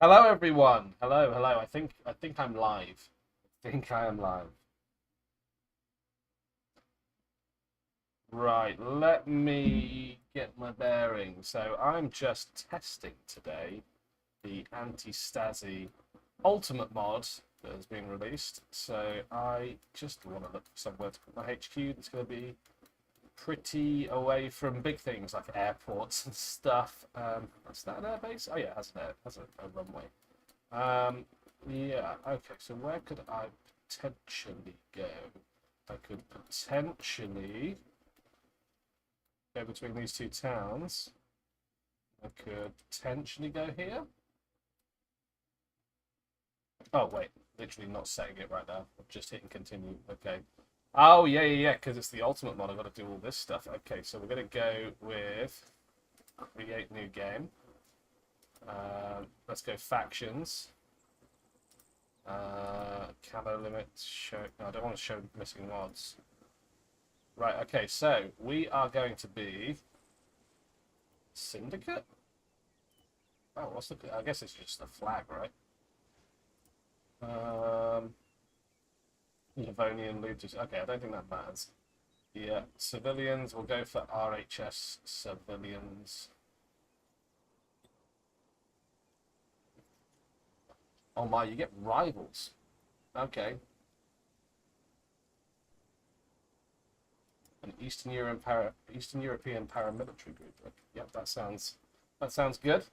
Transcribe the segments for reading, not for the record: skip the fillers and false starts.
Hello, everyone. Hello, hello. I think I'm live. I think I am live. Right, let me get my bearings. So I'm just testing today the Antistasi Ultimate mod that has been released. So I just want to look for somewhere to put my HQ that's going to be pretty away from big things like airports and stuff. Is that an airbase? Oh yeah, it has a runway. Yeah, okay, so where could I potentially go? I could potentially go between these two towns. I could potentially go here. Oh, wait, literally not setting it right now. I'm just hitting continue. Okay. Oh, yeah, because it's the ultimate mod. I've got to do all this stuff. Okay, so we're going to go with create new game. Let's go factions. Camo limit, show. No, I don't want to show missing mods. Right, okay, so we are going to be Syndicate? Oh, what's the. I guess it's just the flag, right? Livonian looters. Okay, I don't think that matters. Yeah, civilians, we'll go for RHS civilians. Oh my, you get rivals. Okay. An Eastern European paramilitary group. Yep, that sounds good.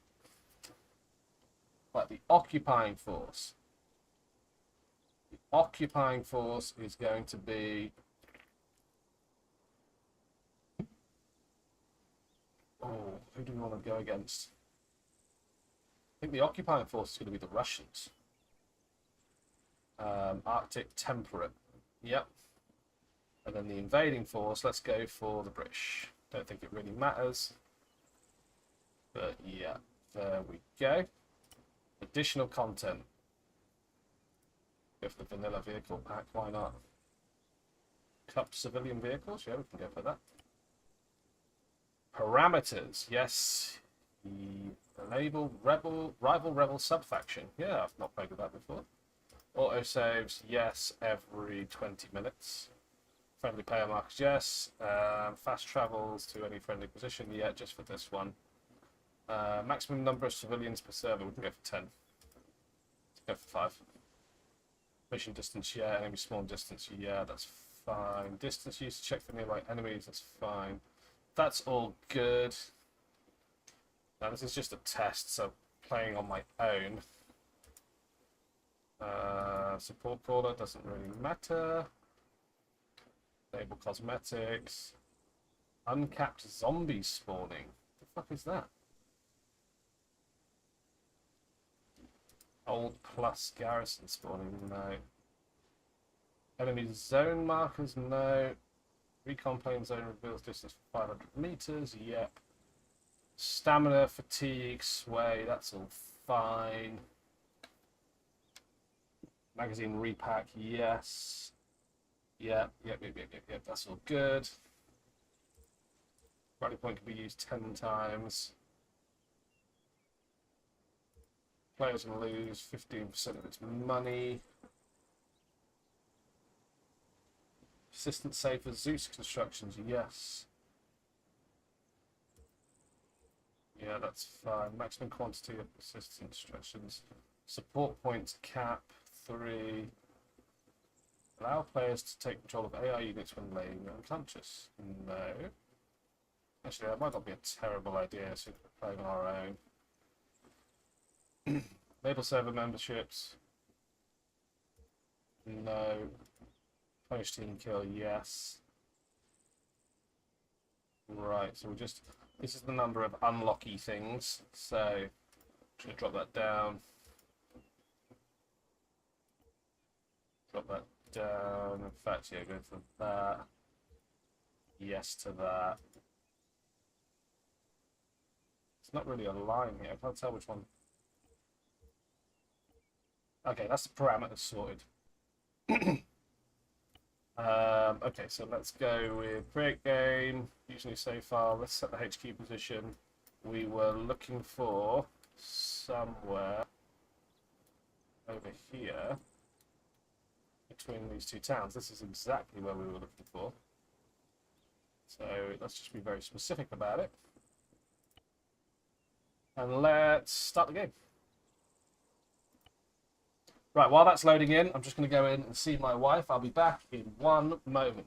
But the occupying force. The occupying force is going to be. Oh, who do we want to go against? I think the occupying force is going to be the Russians. Arctic temperate. Yep. And then the invading force, let's go for the British. Don't think it really matters. But yeah, there we go. Additional content. Go for the vanilla vehicle pack, why not? Cup civilian vehicles, yeah, we can go for that. Parameters, yes. Enable rival rebel subfaction. Yeah, I've not played with that before. Autosaves, yes, every 20 minutes. Friendly player marks, yes. Fast travels to any friendly position, yeah, just for this one. Maximum number of civilians per server, we can go for 10. Let's go for 5. Mission distance, yeah. Enemy small distance, yeah, that's fine. Distance used to check for nearby enemies, that's fine. That's all good. Now, this is just a test, so playing on my own. Support caller doesn't really matter. Enable cosmetics. Uncapped zombies spawning. What the fuck is that? Old plus garrison spawning, no. Enemy zone markers, no. Recon plane zone reveals distance for 500 meters, yep. Stamina, fatigue, sway, that's all fine. Magazine repack, yes. Yep, that's all good. Rally point can be used 10 times. Players will lose 15% of its money. Persistent save for Zeus constructions, yes. Yeah, that's fine. Maximum quantity of persistent instructions. Support points cap 3. Allow players to take control of AI units when laying unconscious. No. Actually, that might not be a terrible idea, so we're playing on our own. Label server memberships. No. Punish team kill, yes. Right, so this is the number of unlocky things, so I'm just going to drop that down. Drop that down. In fact, yeah, go for that. Yes to that. It's not really a line here. I can't tell which one. Okay, that's the parameters sorted. Okay, so let's go with create game, use new save file. Let's set the HQ position. We were looking for somewhere. over here between these two towns. This is exactly where we were looking for. So let's just be very specific about it. And let's start the game. Right, while that's loading in, I'm just going to go in and see my wife. I'll be back in 1 moment.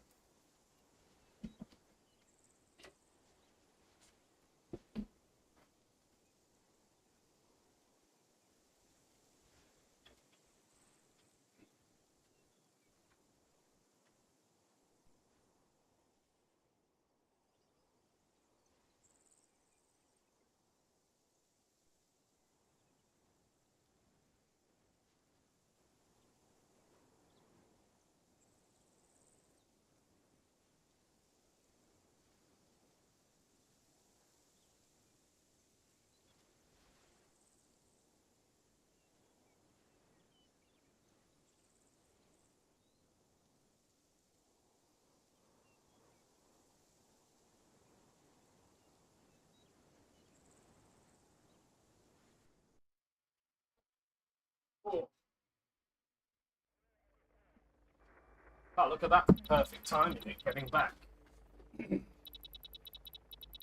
Oh, look at that. Perfect timing getting back.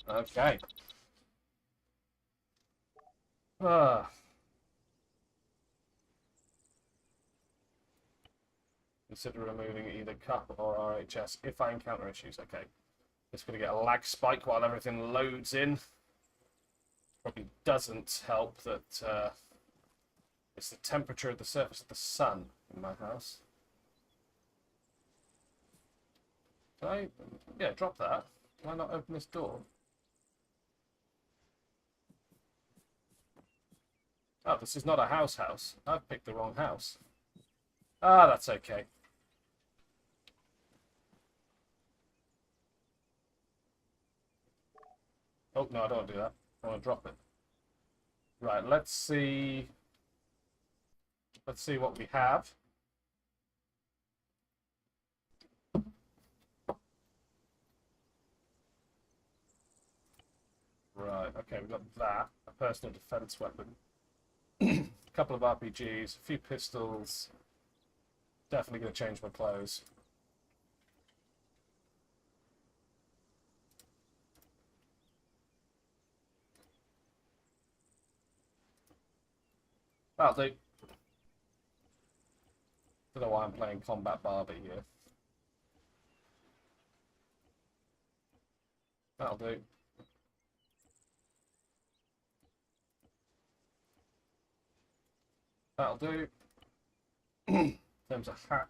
Okay. Consider removing either CUP or RHS if I encounter issues. Okay. It's going to get a lag spike while everything loads in. Probably doesn't help that it's the temperature of the surface of the sun in my house. Can I? Yeah, drop that. Why not open this door? Oh, this is not a house. I've picked the wrong house. Ah, that's okay. Oh, no, I don't want to do that. I want to drop it. Right, let's see. Let's see what we have. Right, okay, we've got that. A personal defense weapon. A couple of RPGs, a few pistols. Definitely going to change my clothes. That'll do. Don't know why I'm playing Combat Barbie here. That'll do. That'll do. In terms of hat.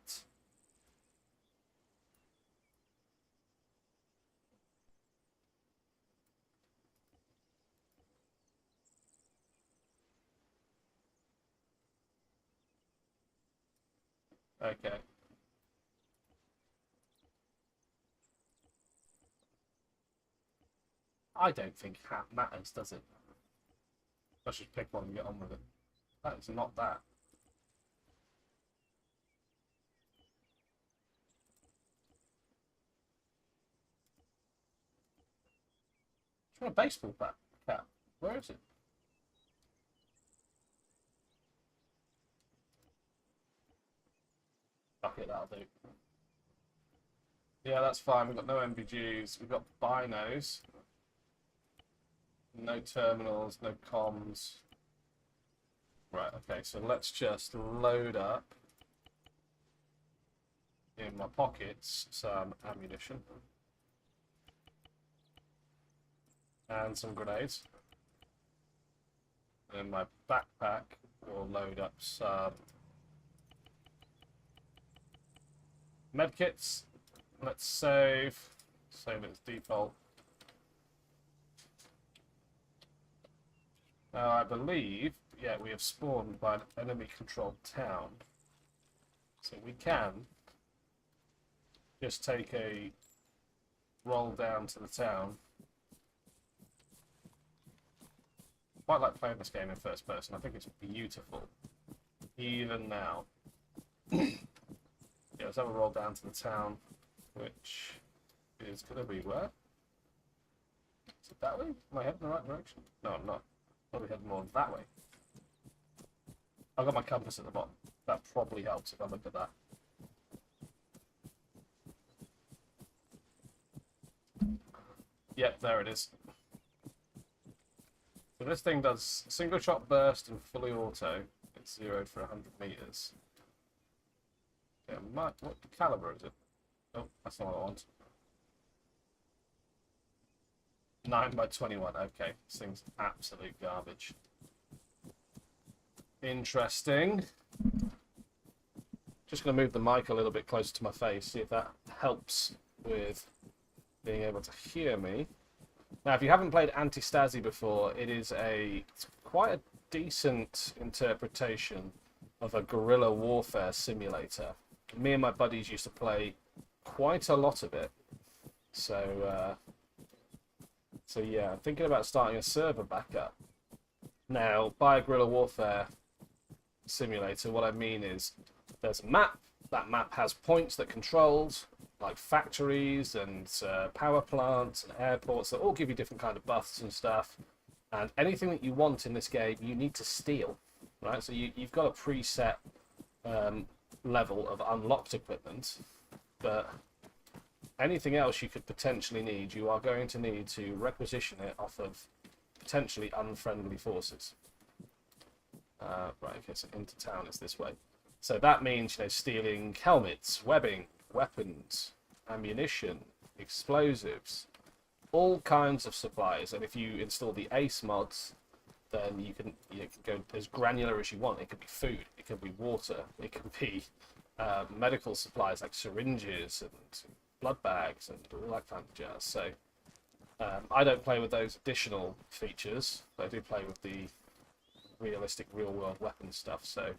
Okay. I don't think hat matters, does it? Let's just pick one and get on with it. That is not that. It's a baseball cap. Where is it? Fuck it, that'll do. Yeah, that's fine. We've got no MVGs. We've got binos. No terminals, no comms. Right, okay, so let's just load up in my pockets some ammunition. And some grenades. And in my backpack, we'll load up some medkits. Let's save it as default. Now I believe, yeah, we have spawned by an enemy-controlled town. So we can just take a roll down to the town. Quite like playing this game in first person. I think it's beautiful, even now. Yeah, let's have a roll down to the town, which is going to be where? Is it that way? Am I heading in the right direction? No, I'm not. Probably heading more that way. I've got my compass at the bottom. That probably helps if I look at that. Yep, there it is. So this thing does single shot burst and fully auto. It's zeroed for 100 meters. Yeah, what caliber is it? Oh, that's not what I want. 9x21. Okay, this thing's absolute garbage. Interesting. Just going to move the mic a little bit closer to my face, see if that helps with being able to hear me. Now, if you haven't played Antistasi before, it's quite a decent interpretation of a guerrilla warfare simulator. Me and my buddies used to play quite a lot of it. So yeah, I'm thinking about starting a server back up. Now, by a guerrilla warfare simulator, what I mean is there's a map. That map has points that controls, like factories and power plants and airports that all give you different kind of buffs and stuff. And anything that you want in this game, you need to steal, right? So you've got a preset level of unlocked equipment, but anything else you could potentially need, you are going to need to requisition it off of potentially unfriendly forces. Right, okay, so into town is this way. So that means, stealing helmets, webbing, weapons, ammunition, explosives, all kinds of supplies. And if you install the ACE mods, then you can go as granular as you want. It could be food, it could be water, it could be medical supplies like syringes and blood bags and all that kind of jazz. So I don't play with those additional features, but I do play with the realistic real-world weapon stuff. So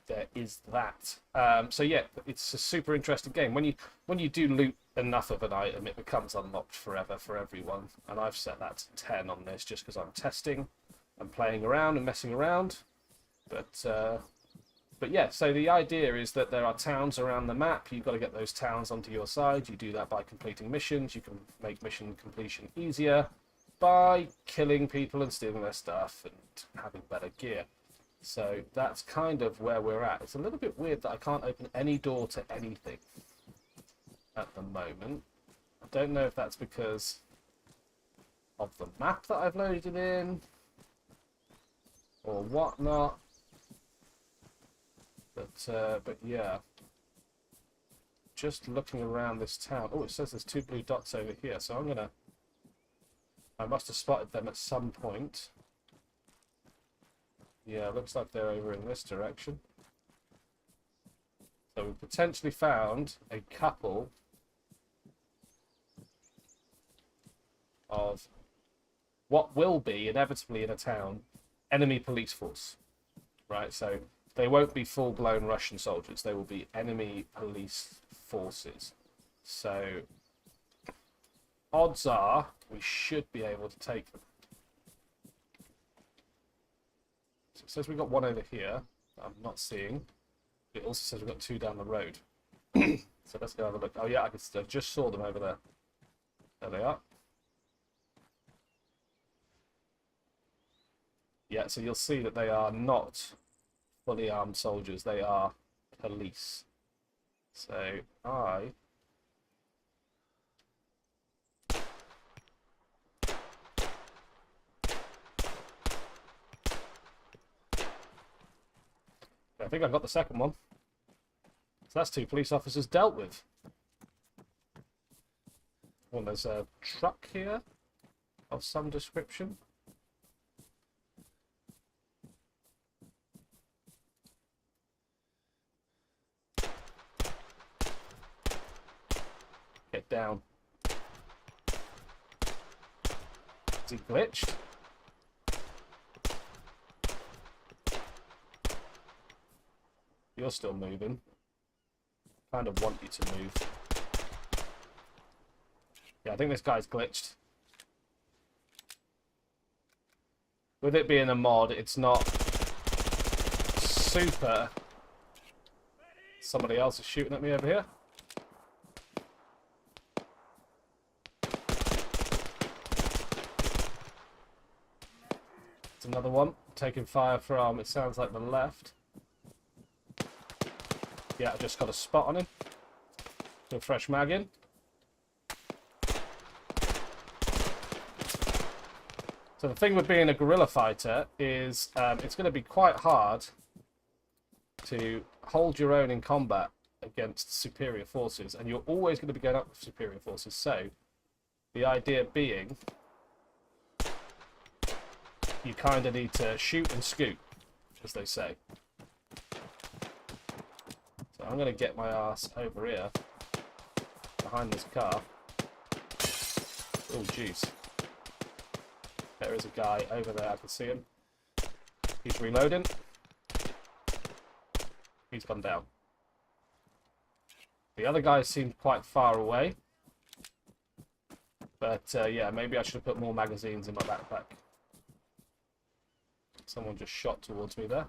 there is that. So yeah, it's a super interesting game. When you do loot enough of an item, it becomes unlocked forever for everyone. And I've set that to 10 on this just because I'm testing and playing around and messing around. But yeah, so the idea is that there are towns around the map. You've got to get those towns onto your side. You do that by completing missions. You can make mission completion easier by killing people and stealing their stuff and having better gear. So that's kind of where we're at. It's a little bit weird that I can't open any door to anything at the moment. I don't know if that's because of the map that I've loaded in or whatnot. But yeah, just looking around this town. Oh, it says there's 2 blue dots over here, so I must have spotted them at some point. Yeah, looks like they're over in this direction. So we've potentially found a couple of what will be inevitably in a town enemy police force, right? So they won't be full-blown Russian soldiers. They will be enemy police forces. So odds are we should be able to take them. So it says we've got one over here that I'm not seeing. It also says we've got 2 down the road. So let's go have a look. Oh yeah, I just saw them over there. There they are. Yeah, so you'll see that they are not fully armed soldiers. They are police. So I think I've got the second one. So that's 2 police officers dealt with. Well, there's a truck here of some description. Get down. Is he glitched? You're still moving. Kind of want you to move. Yeah, I think this guy's glitched. With it being a mod, it's not super. Somebody else is shooting at me over here. It's another one taking fire from, it sounds like, the left. Yeah, I just got a spot on him. Do a fresh mag in. So the thing with being a guerrilla fighter is it's going to be quite hard to hold your own in combat against superior forces, and you're always going to be going up with superior forces. So the idea being you kind of need to shoot and scoot, as they say. So I'm going to get my ass over here behind this car. Oh jeez. There is a guy over there, I can see him. He's reloading. He's gone down. The other guy seemed quite far away. But yeah, maybe I should have put more magazines in my backpack. Someone just shot towards me there.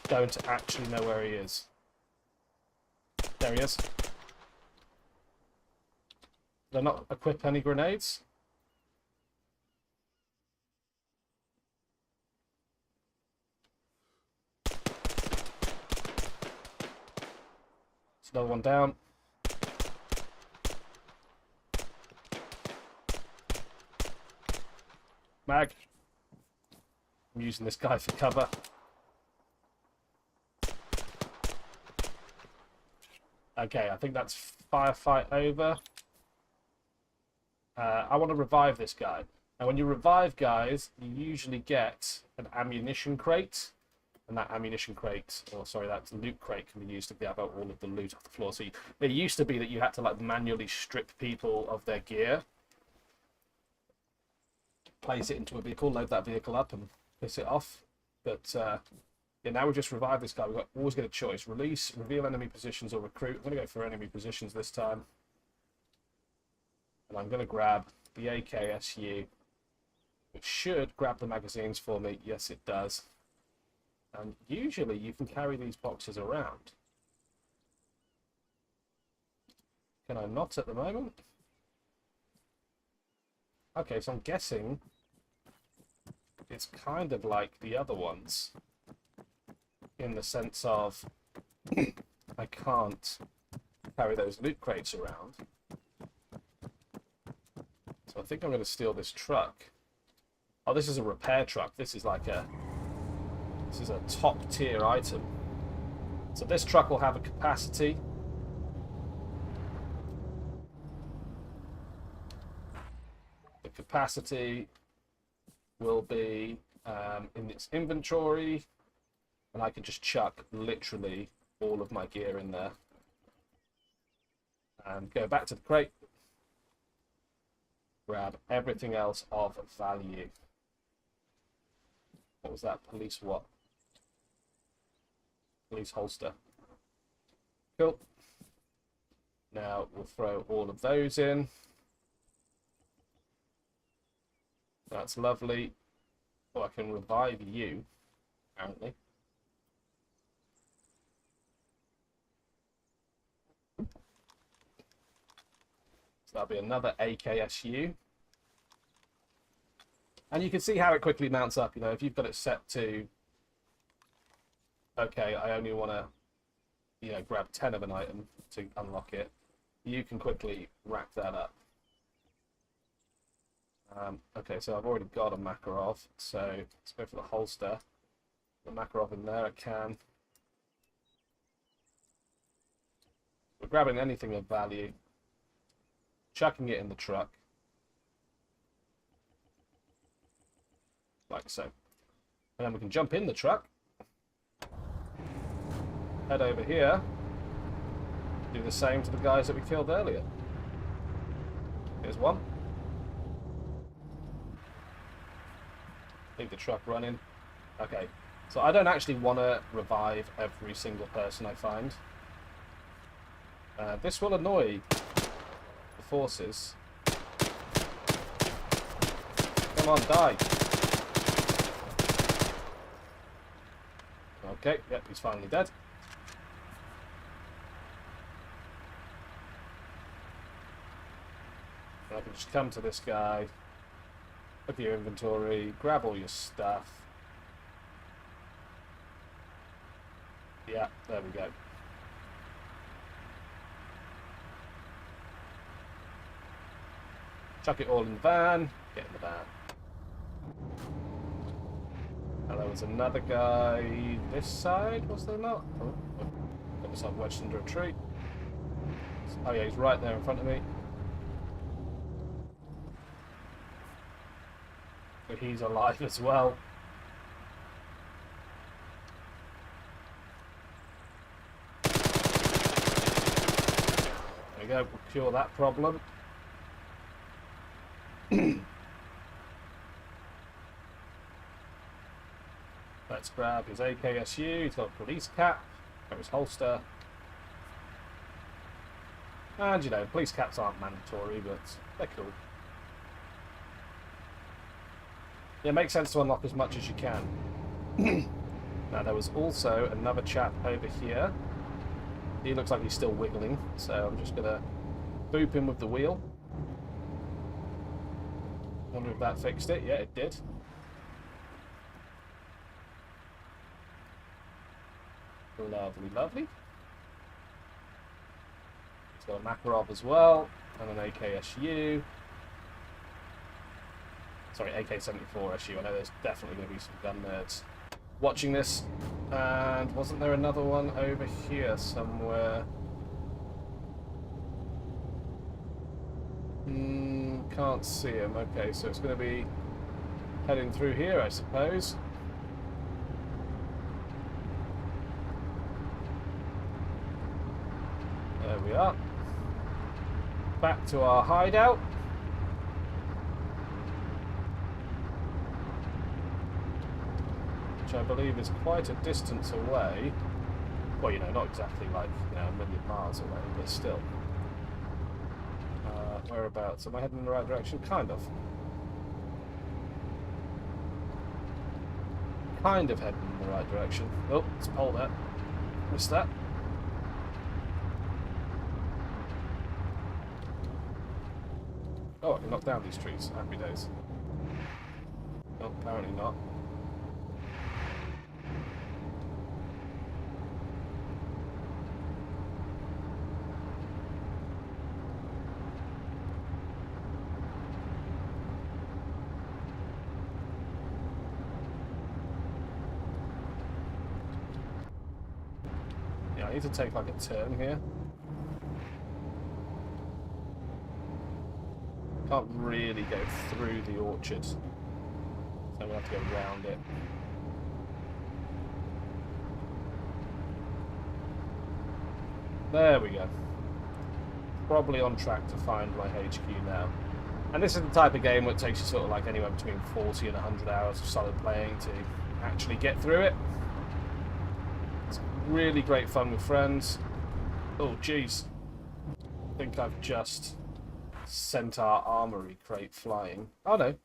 Don't actually know where he is. There he is. Did I not equip any grenades? There's another one down. Mag. I'm using this guy for cover. Okay, I think that's firefight over. I want to revive this guy. And when you revive guys, you usually get an ammunition crate. And that ammunition crate, or sorry, that loot crate can be used to gather all of the loot off the floor. So it used to be that you had to like manually strip people of their gear, place it into a vehicle, load that vehicle up and piss it off. But yeah, now we just revive this guy. We've always get a choice. Release, reveal enemy positions, or recruit. I'm going to go for enemy positions this time. And I'm going to grab the AKSU, which should grab the magazines for me. Yes, it does. And usually you can carry these boxes around. Can I not at the moment? Okay, so I'm guessing it's kind of like the other ones, in the sense of I can't carry those loot crates around. So I think I'm going to steal this truck. Oh, this is a repair truck. This is like a top tier item. So this truck will have a capacity. The capacity will be in its inventory. And I can just chuck literally all of my gear in there. And go back to the crate. Grab everything else of value. What was that? Police what? Police holster. Cool. Now we'll throw all of those in. That's lovely. Oh, I can revive you, apparently. So that'll be another AKSU. And you can see how it quickly mounts up. You know, if you've got it set to, okay, I only want to, you know, grab 10 of an item to unlock it, you can quickly rack that up. Okay, so I've already got a Makarov, so let's go for the holster. The Makarov in there, I can. We're grabbing anything of value, chucking it in the truck, like so. And then we can jump in the truck, head over here, do the same to the guys that we killed earlier. Here's one. Leave the truck running. Okay, so I don't actually want to revive every single person I find. This will annoy the forces. Come on, die. Okay, yep, he's finally dead. And I can just come to this guy, look at your inventory, grab all your stuff. Yeah, there we go. Chuck it all in the van, get in the van. And there was another guy this side, was there not? Oh, got myself wedged under a tree. Oh yeah, he's right there in front of me. But he's alive as well. There we go, we'll cure that problem. Let's grab his AKSU, he's got a police cap, or his holster. And you know, police caps aren't mandatory, but they're cool. Yeah, it makes sense to unlock as much as you can. Now there was also another chap over here. He looks like he's still wiggling, so I'm just gonna boop him with the wheel. Wonder if that fixed it. Yeah, it did. Lovely, lovely. He's got a Makarov as well, and an AKSU. Sorry, AK-74 SU. I know there's definitely going to be some gun nerds watching this. And wasn't there another one over here somewhere? Can't see him. Okay, so it's going to be heading through here, I suppose. There we are. Back to our hideout. Which I believe is quite a distance away. Well, you know, not exactly like, you know, a million miles away, but still. Whereabouts? Am I heading in the right direction? Kind of. Kind of heading in the right direction. Oh, it's a pole there. Missed that. Oh, I can knock down these trees. Happy days. No, apparently not. I need to take like a turn here. Can't really go through the orchard, so I'm gonna have to go around it. There we go. Probably on track to find my HQ now. And this is the type of game where it takes you sort of like anywhere between 40 and 100 hours of solid playing to actually get through it. Really great fun with friends. Oh, jeez. I think I've just sent our armory crate flying. Oh, no.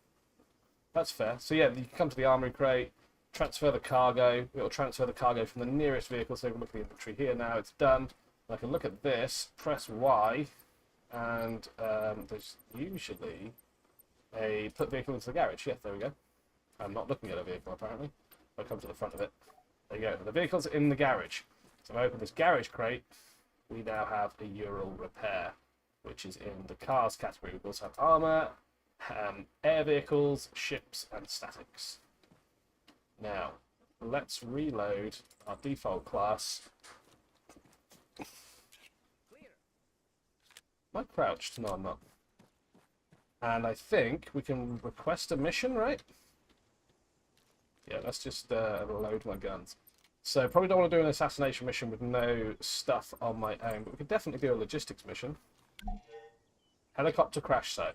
That's fair. So, yeah, you can come to the armory crate, transfer the cargo. It'll transfer the cargo from the nearest vehicle. So, we can look at the inventory here now. It's done. I can look at this, press Y, and there's usually a put vehicle into the garage. Yeah, there we go. I'm not looking at a vehicle, apparently. I'll come to the front of it. There you go. The vehicle's in the garage. So if I open this garage crate, we now have a Ural repair, which is in the cars category. We also have armor, air vehicles, ships, and statics. Now, let's reload our default class. Am I crouched? No, I'm not. And I think we can request a mission, right? Yeah, let's just load my guns. So probably don't want to do an assassination mission with no stuff on my own, but we could definitely do a logistics mission. Helicopter crash site.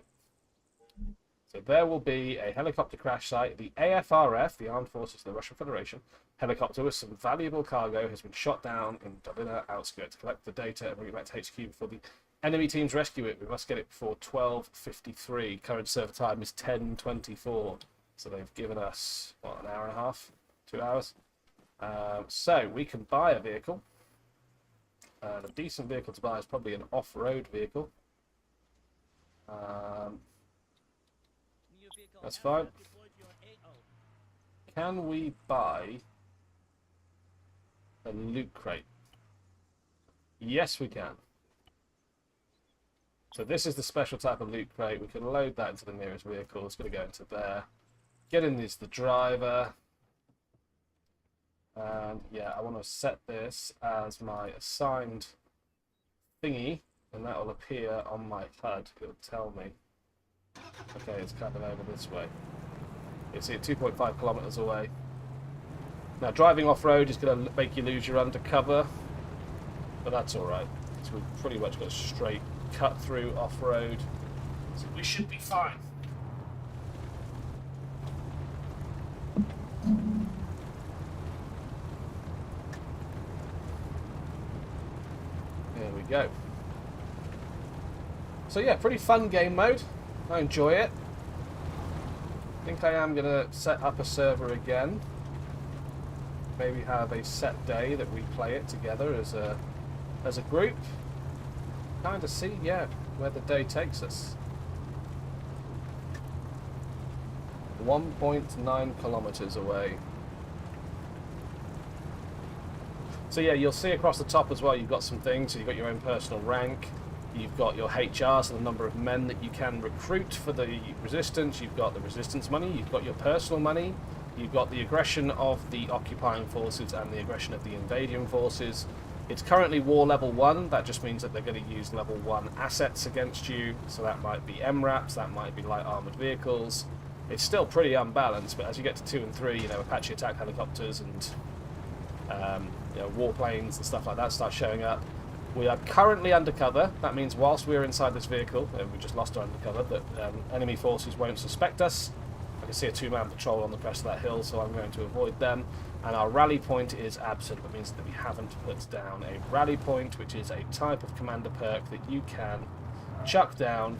So there will be a helicopter crash site. The AFRF, the Armed Forces of the Russian Federation, helicopter with some valuable cargo has been shot down in Dolina outskirts. Collect the data and bring it back to HQ before the enemy teams rescue it. We must get it before 12:53. Current server time is 10:24. So they've given us, what, an hour and a half? 2 hours? So we can buy a vehicle. A decent vehicle to buy is probably an off-road vehicle. That's fine. Can we buy a loot crate? Yes, we can. So this is the special type of loot crate. We can load that into the nearest vehicle. It's going to go into there. Get in as the driver. And yeah, I want to set this as my assigned thingy, and that will appear on my HUD. It'll tell me. Okay, it's coming over this way. It's here 2.5 kilometers away. Now, driving off-road is going to make you lose your undercover, but that's alright. So we've pretty much got a straight cut through off-road, so we should be fine. There we go. So yeah, pretty fun game mode. I enjoy it. I think I am going to set up a server again. Maybe have a set day that we play it together as a group. Kind of see, yeah, where the day takes us. 1.9 kilometers away. So yeah, you'll see across the top as well, you've got some things. So you've got your own personal rank. You've got your HR, so the number of men that you can recruit for the resistance. You've got the resistance money. You've got your personal money. You've got the aggression of the occupying forces and the aggression of the invading forces. It's currently war level 1. That just means that they're going to use level 1 assets against you. So that might be MRAPs, that might be light armoured vehicles. It's still pretty unbalanced, but as you get to 2 and 3, you know, Apache attack helicopters and you know, warplanes and stuff like that start showing up. We are currently undercover. That means whilst we're inside this vehicle, we just lost our undercover, that enemy forces won't suspect us. I can see a 2-man patrol on the crest of that hill, so I'm going to avoid them. And our rally point is absent. That means that we haven't put down a rally point, which is a type of commander perk that you can chuck down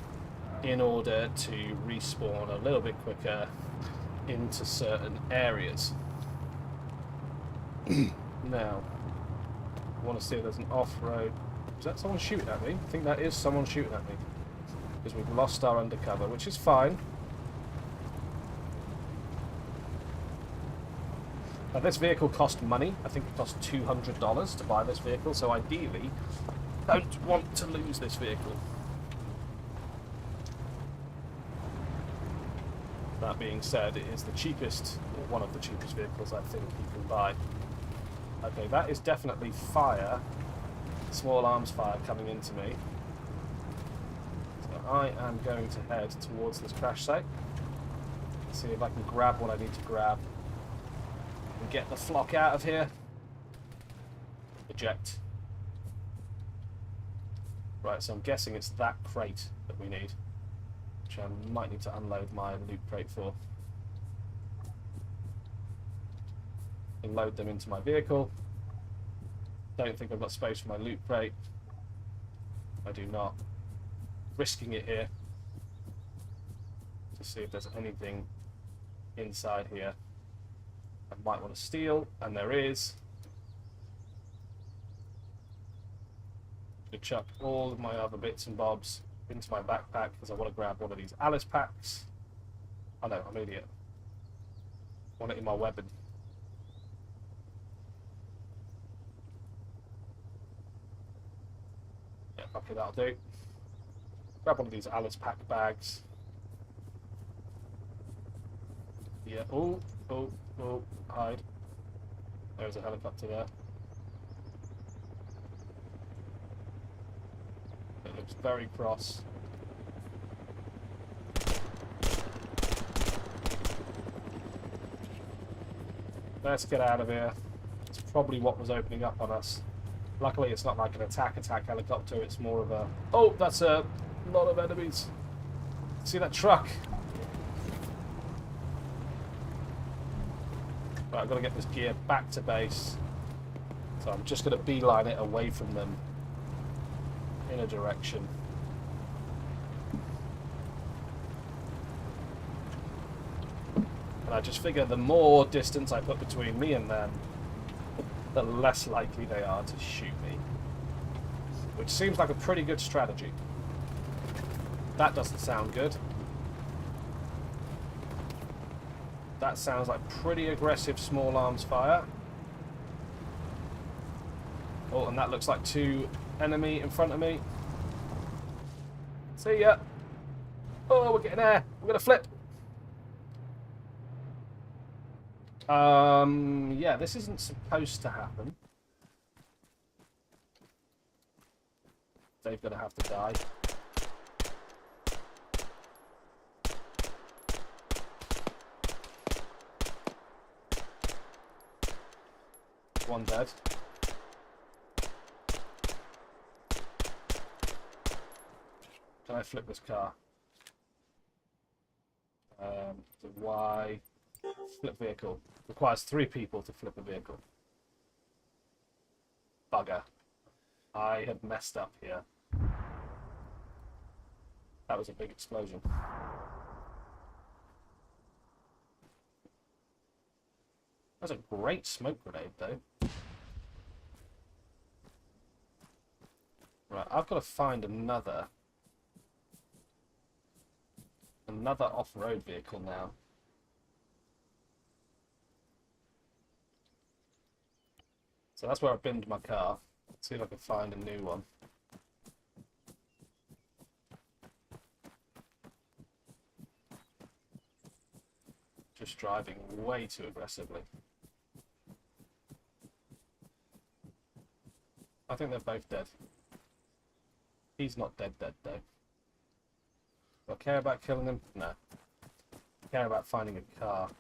in order to respawn a little bit quicker into certain areas. Now, I want to see if there's an off-road. Is that someone shooting at me? I think that is someone shooting at me. Because we've lost our undercover, which is fine. Now, this vehicle cost money. I think it cost $200 to buy this vehicle, so ideally, don't want to lose this vehicle. That being said, it is the cheapest, or one of the cheapest vehicles I think you can buy. Okay, that is definitely fire, small arms fire coming into me. So I am going to head towards this crash site. See if I can grab what I need to grab. And get the flock out of here. Eject. Right, so I'm guessing it's that crate that we need. Which I might need to unload my loot crate for. And load them into my vehicle. Don't think I've got space for my loot crate. I do not. Risking it here to see if there's anything inside here I might want to steal, and there is. To chuck all of my other bits and bobs into my backpack because I want to grab one of these Alice packs. Oh no, I'm an idiot. I want it in my weapon. Yeah, okay, that'll do. Grab one of these Alice pack bags. Yeah, oh, hide. There's a helicopter there. It looks very cross. Let's get out of here. It's probably what was opening up on us. Luckily, it's not like an attack helicopter. It's more of a... Oh, that's a lot of enemies. See that truck? Right, I've got to get this gear back to base. So I'm just going to beeline it away from them in a direction. And I just figure the more distance I put between me and them, the less likely they are to shoot me. Which seems like a pretty good strategy. That doesn't sound good. That sounds like pretty aggressive small arms fire. Oh, and that looks like 2 enemy in front of me. See ya. Oh, we're getting there. We're going to flip. Yeah, this isn't supposed to happen. They're going to have to die. One dead. Can I flip this car? The Y. Flip vehicle. Requires 3 people to flip a vehicle. Bugger. I had messed up here. That was a big explosion. That's a great smoke grenade, though. Right, I've got to find another off-road vehicle now. So that's where I binned my car. Let's see if I can find a new one. Just driving way too aggressively. I think they're both dead. He's not dead though. Do I care about killing him? No. I care about finding a car.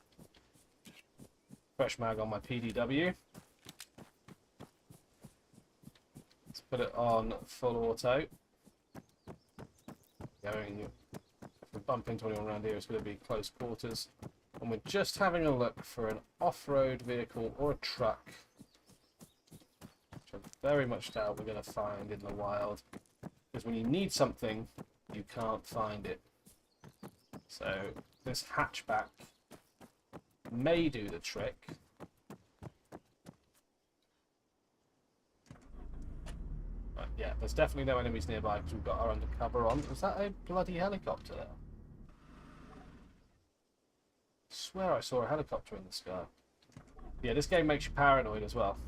Fresh mag on my PDW. Let's put it on full auto. Going, if we bump into anyone around here, it's going to be close quarters. And we're just having a look for an off-road vehicle or a truck, which I very much doubt we're going to find in the wild. Because when you need something, you can't find it. So this hatchback may do the trick. Right, yeah, there's definitely no enemies nearby because we've got our undercover on. Was that a bloody helicopter there? I swear I saw a helicopter in the sky. Yeah, this game makes you paranoid as well.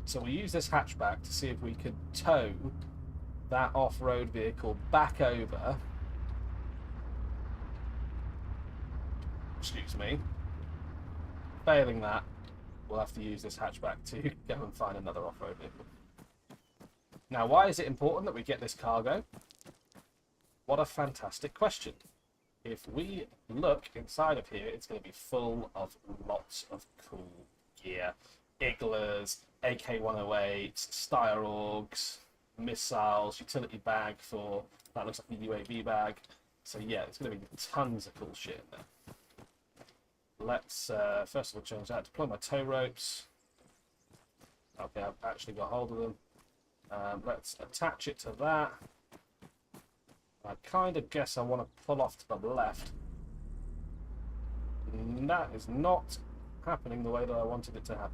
So we use this hatchback to see if we could tow that off-road vehicle back over. Excuse me. Failing that, we'll have to use this hatchback to go and find another off-road vehicle. Now, why is it important that we get this cargo? What a fantastic question. If we look inside of here, it's going to be full of lots of cool gear. Igglers, AK-108s, Styrorgs, missiles, utility bag for, that looks like a UAV bag. So yeah, it's going to be tons of cool shit in there. Let's first of all change that, deploy my tow ropes. Okay, I've actually got hold of them. Let's attach it to that. I kind of guess I want to pull off to the left. And that is not happening the way that I wanted it to happen.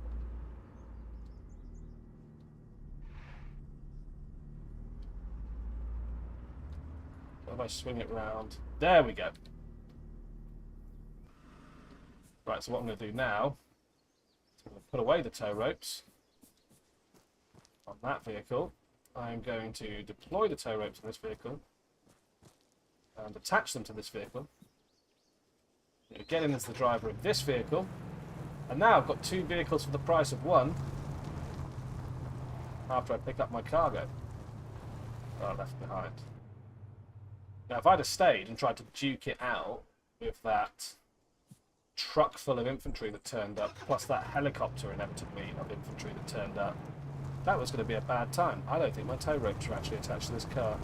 What if I swing it round? There we go. Right, so what I'm going to do now is I'm going to put away the tow ropes on that vehicle. I'm going to deploy the tow ropes on this vehicle and attach them to this vehicle. Get in as the driver of this vehicle, and now I've got 2 vehicles for the price of 1 after I pick up my cargo that I left behind. Now if I'd have stayed and tried to duke it out with that truck full of infantry that turned up, plus that helicopter inevitably of infantry that turned up, that was going to be a bad time. I don't think my tow ropes are actually attached to this car.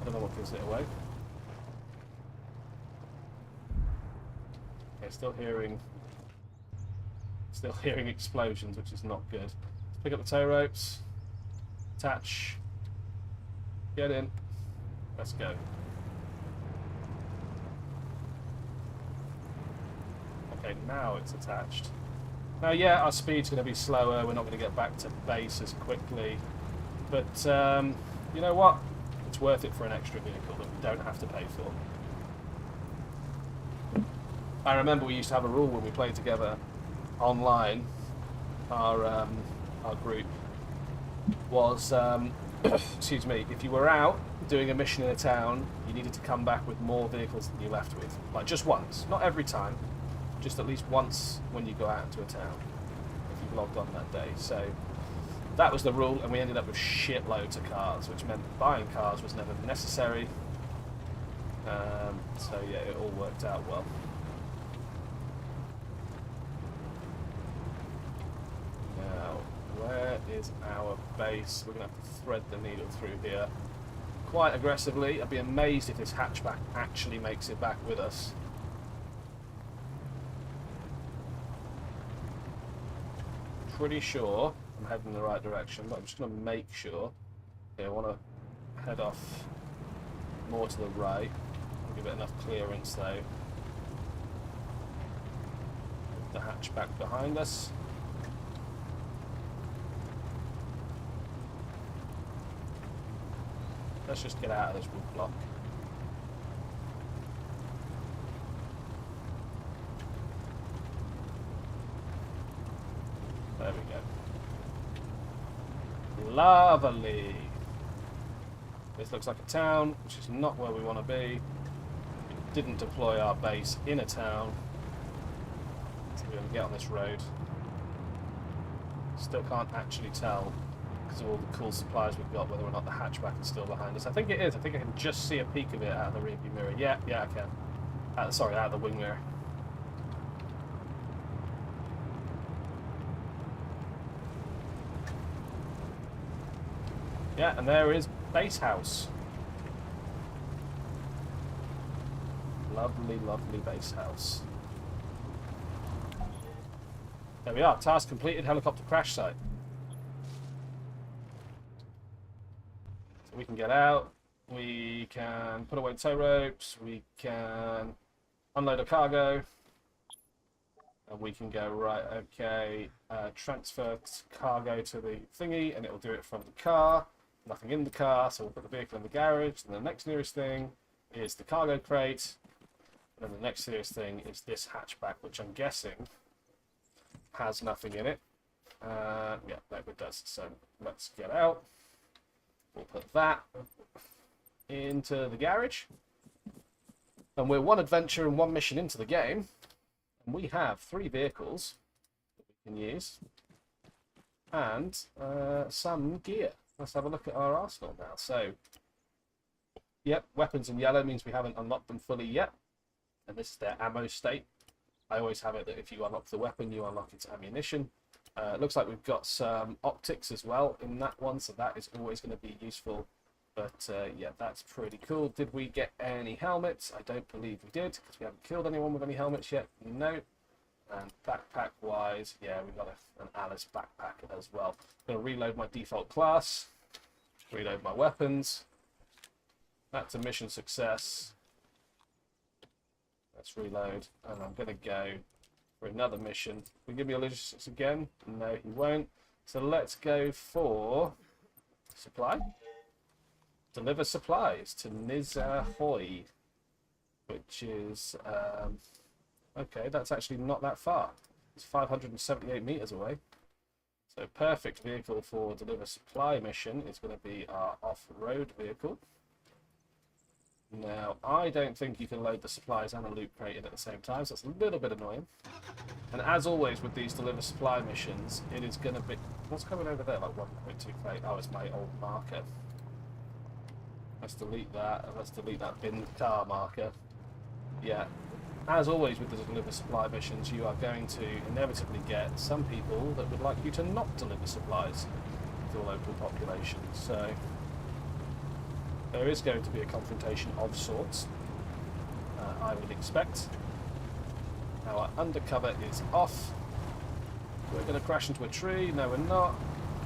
I don't know what gives it away. Okay, still hearing explosions, which is not good. Let's pick up the tow ropes, attach, get in, let's go. Okay, now it's attached. Now, yeah, our speed's going to be slower. We're not going to get back to base as quickly. But, you know what? it's worth it for an extra vehicle that we don't have to pay for. I remember we used to have a rule when we played together online. Our group was, excuse me, if you were out doing a mission in a town, you needed to come back with more vehicles than you left with. Like, just once. Not every time. Just at least once when you go out into a town. If you've logged on that day. So, that was the rule, and we ended up with shitloads of cars, which meant buying cars was never necessary. So, yeah, it all worked out well. Now, where is our base? We're going to have to thread the needle through here quite aggressively. I'd be amazed if this hatchback actually makes it back with us. Pretty sure I'm heading in the right direction, but I'm just going to make sure. Okay, I want to head off more to the right. Give it enough clearance though. With the hatchback behind us. Let's just get out of this wood block. There we go. Lovely. This looks like a town, which is not where we want to be. We didn't deploy our base in a town. So we're going to get on this road. Still can't actually tell, because of all the cool supplies we've got, whether or not the hatchback is still behind us. I think it is. I think I can just see a peek of it out of the rearview mirror. Yeah, I can. Sorry, out of the wing mirror. Yeah, and there is base house. Lovely, lovely base house. There we are. Task completed. Helicopter crash site. So we can get out. We can put away tow ropes. We can unload a cargo. And we can go, right, okay, transfer cargo to the thingy, and it will do it from the car. Nothing in the car, so we'll put the vehicle in the garage. And the next nearest thing is the cargo crate. And then the next nearest thing is this hatchback, which I'm guessing has nothing in it. Yeah, no, it does. So let's get out. We'll put that into the garage. And we're one adventure and one mission into the game. And we have 3 vehicles that we can use. And some gear. Let's have a look at our arsenal now. So, yep, weapons in yellow means we haven't unlocked them fully yet. And this is their ammo state. I always have it that if you unlock the weapon, you unlock its ammunition. It looks like we've got some optics as well in that one, so that is always going to be useful. But yeah, that's pretty cool. Did we get any helmets? I don't believe we did, because we haven't killed anyone with any helmets yet. No. And backpack wise, yeah, we've got an Alice backpack as well. I'm going to reload my default class, reload my weapons. That's a mission success. Let's reload, and I'm going to go for another mission. Will you give me a logistics again? No, he won't. So let's go for supply. Deliver supplies to Nizahoy, which is okay, that's actually not that far. It's 578 meters away. So perfect vehicle for deliver supply mission is going to be our off-road vehicle. Now, I don't think you can load the supplies and a loot crate in at the same time, so it's a little bit annoying. And as always with these deliver supply missions, it is going to be... What's coming over there? Like 1.2 crate. Oh, it's my old marker. Let's delete that, and let's delete that bin car marker. Yeah. As always with the deliver supply missions, you are going to inevitably get some people that would like you to not deliver supplies to the local population. So there is going to be a confrontation of sorts, I would expect. Our undercover is off. We're going to crash into a tree. No, we're not.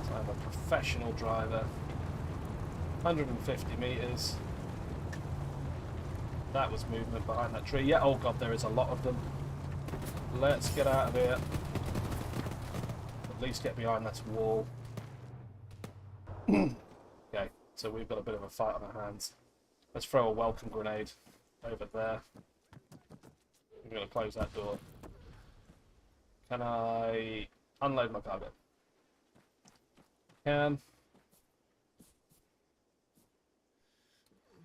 So I'm a professional driver. 150 meters. That was movement behind that tree. Yeah, oh god, there is a lot of them. Let's get out of here. At least get behind that wall. Okay, so we've got a bit of a fight on our hands. Let's throw a welcome grenade over there. I'm going to close that door. Can I unload my cargo? Can.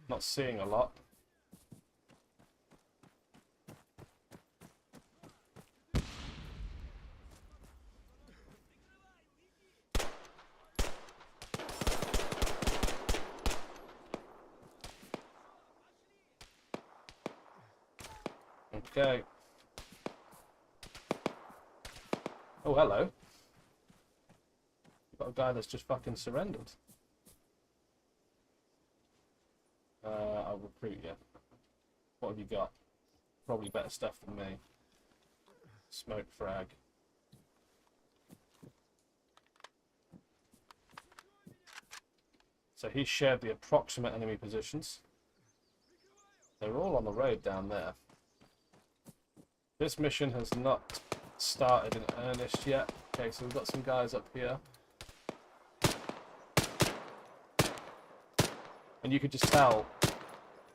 Not seeing a lot. Okay. Oh, hello. Got a guy that's just fucking surrendered. I'll recruit you. What have you got? Probably better stuff than me. Smoke frag. So he shared the approximate enemy positions. They're all on the road down there. This mission has not started in earnest yet. Okay, so we've got some guys up here. And you could just tell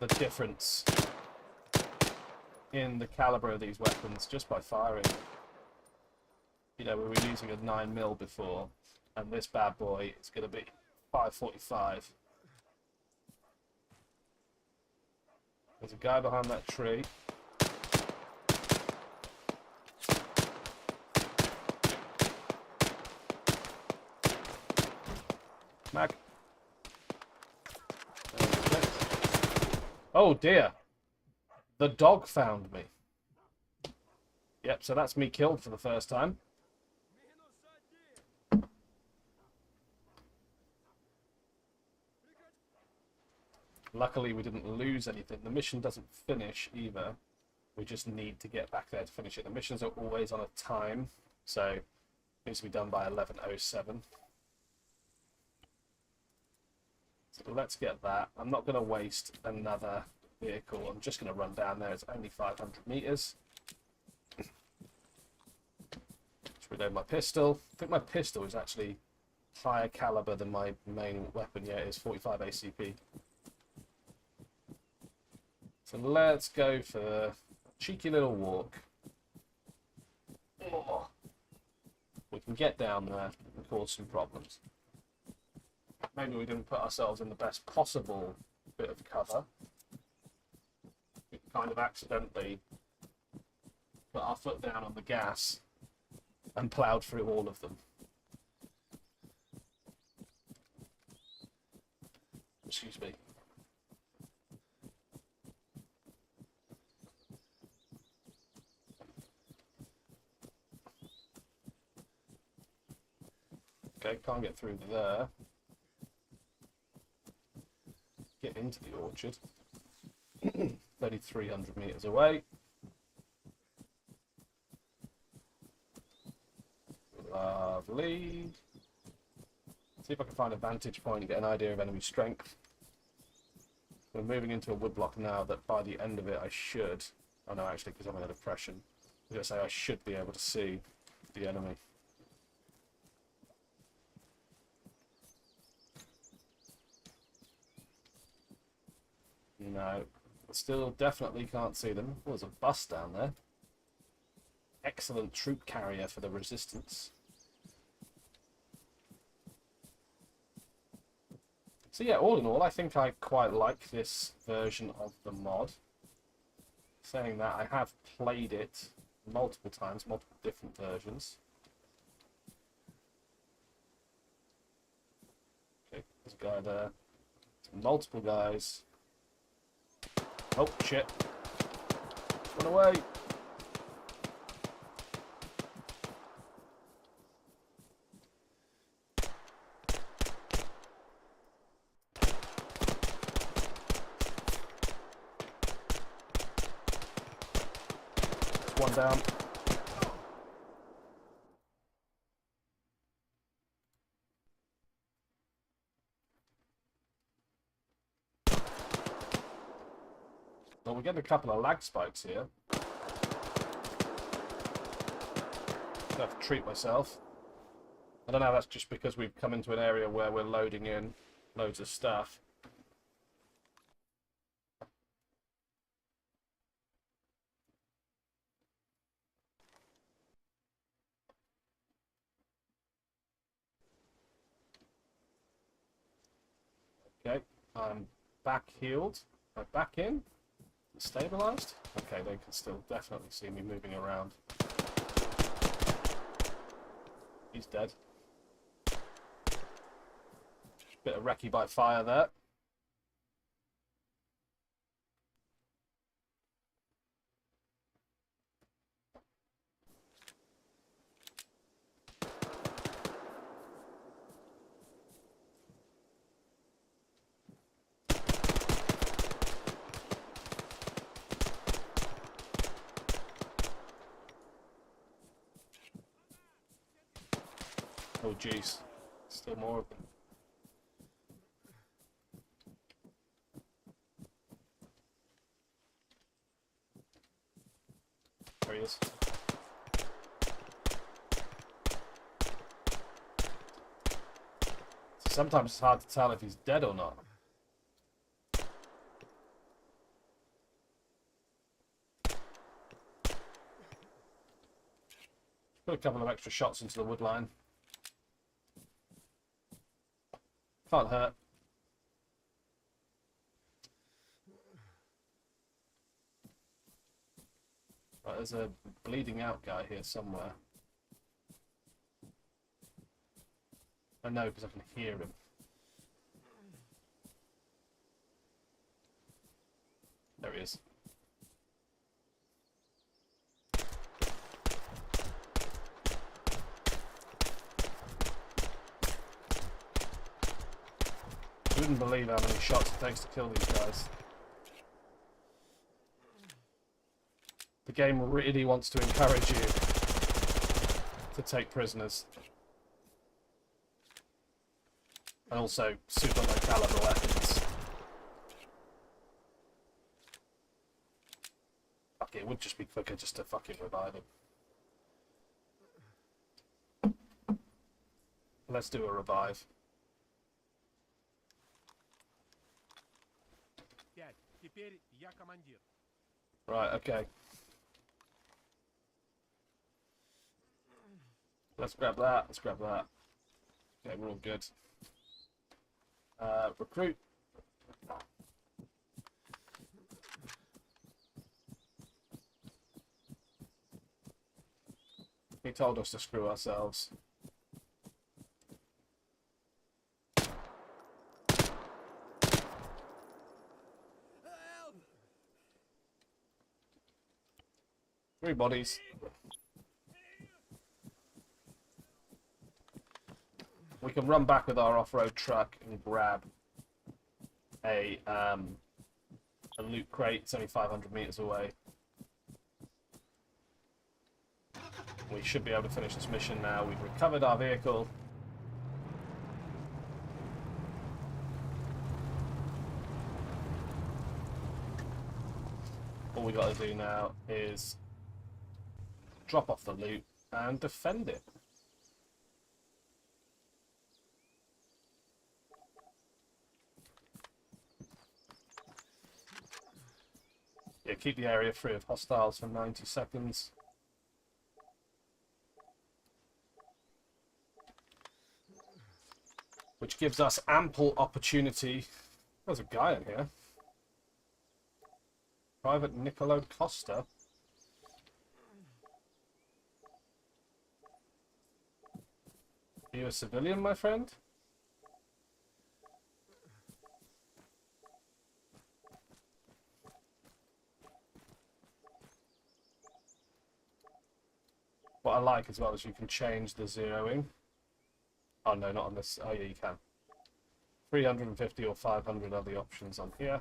the difference in the caliber of these weapons just by firing. You know, we were using a 9mm before, and this bad boy is going to be 5.45. There's a guy behind that tree. Mag. Oh dear. The dog found me. Yep, so that's me killed for the first time. Luckily we didn't lose anything. The mission doesn't finish either. We just need to get back there to finish it. The missions are always on a time, so it needs to be done by 11:07. So let's get that. I'm not going to waste another vehicle. I'm just going to run down there. It's only 500 meters. Let's reload my pistol. I think my pistol is actually higher caliber than my main weapon. Yeah, it is 45 ACP. So let's go for a cheeky little walk. Oh. We can get down there and cause some problems. Maybe we didn't put ourselves in the best possible bit of cover. We kind of accidentally put our foot down on the gas and ploughed through all of them. Excuse me. Okay, can't get through there. Get into the orchard. 300 meters away. Lovely. See if I can find a vantage point and get an idea of enemy strength. We're moving into a woodblock now that by the end of it I should... Oh no, actually, because I'm in a depression. I was going to say I should be able to see the enemy. No, still definitely can't see them. Oh, there's a bus down there. Excellent troop carrier for the resistance. So yeah, all in all, I think I quite like this version of the mod. Saying that, I have played it multiple times, multiple different versions. Okay, there's a guy there. There's multiple guys. Oh, shit. Run away. One down. Well, we're getting a couple of lag spikes here. I have to treat myself. I don't know, that's just because we've come into an area where we're loading in loads of stuff. Okay, I'm back healed. I'm back in. Stabilized? Okay, they can still definitely see me moving around. He's dead. Bit of recce by fire there. Oh jeez, still more of them. There he is. Sometimes it's hard to tell if he's dead or not. Put a couple of extra shots into the wood line. Can't hurt. Right, there's a bleeding out guy here somewhere. I know because I can hear him. There he is. You wouldn't believe how many shots it takes to kill these guys. The game really wants to encourage you to take prisoners. And also super low caliber weapons. Fuck it, would just be quicker just to fucking revive him. Let's do a revive. Right, okay. Let's grab that, let's grab that. Okay, we're all good. Recruit. He told us to screw ourselves. Three bodies. We can run back with our off-road truck and grab a loot crate. It's only 500 meters away. We should be able to finish this mission now. We've recovered our vehicle. All we got to do now is drop off the loot and defend it. Yeah, keep the area free of hostiles for 90 seconds. Which gives us ample opportunity. There's a guy in here. Private Niccolo Costa. Are you a civilian, my friend? What I like as well is you can change the zeroing. Oh no, not on this. Oh yeah, you can. 350 or 500 are the options on here.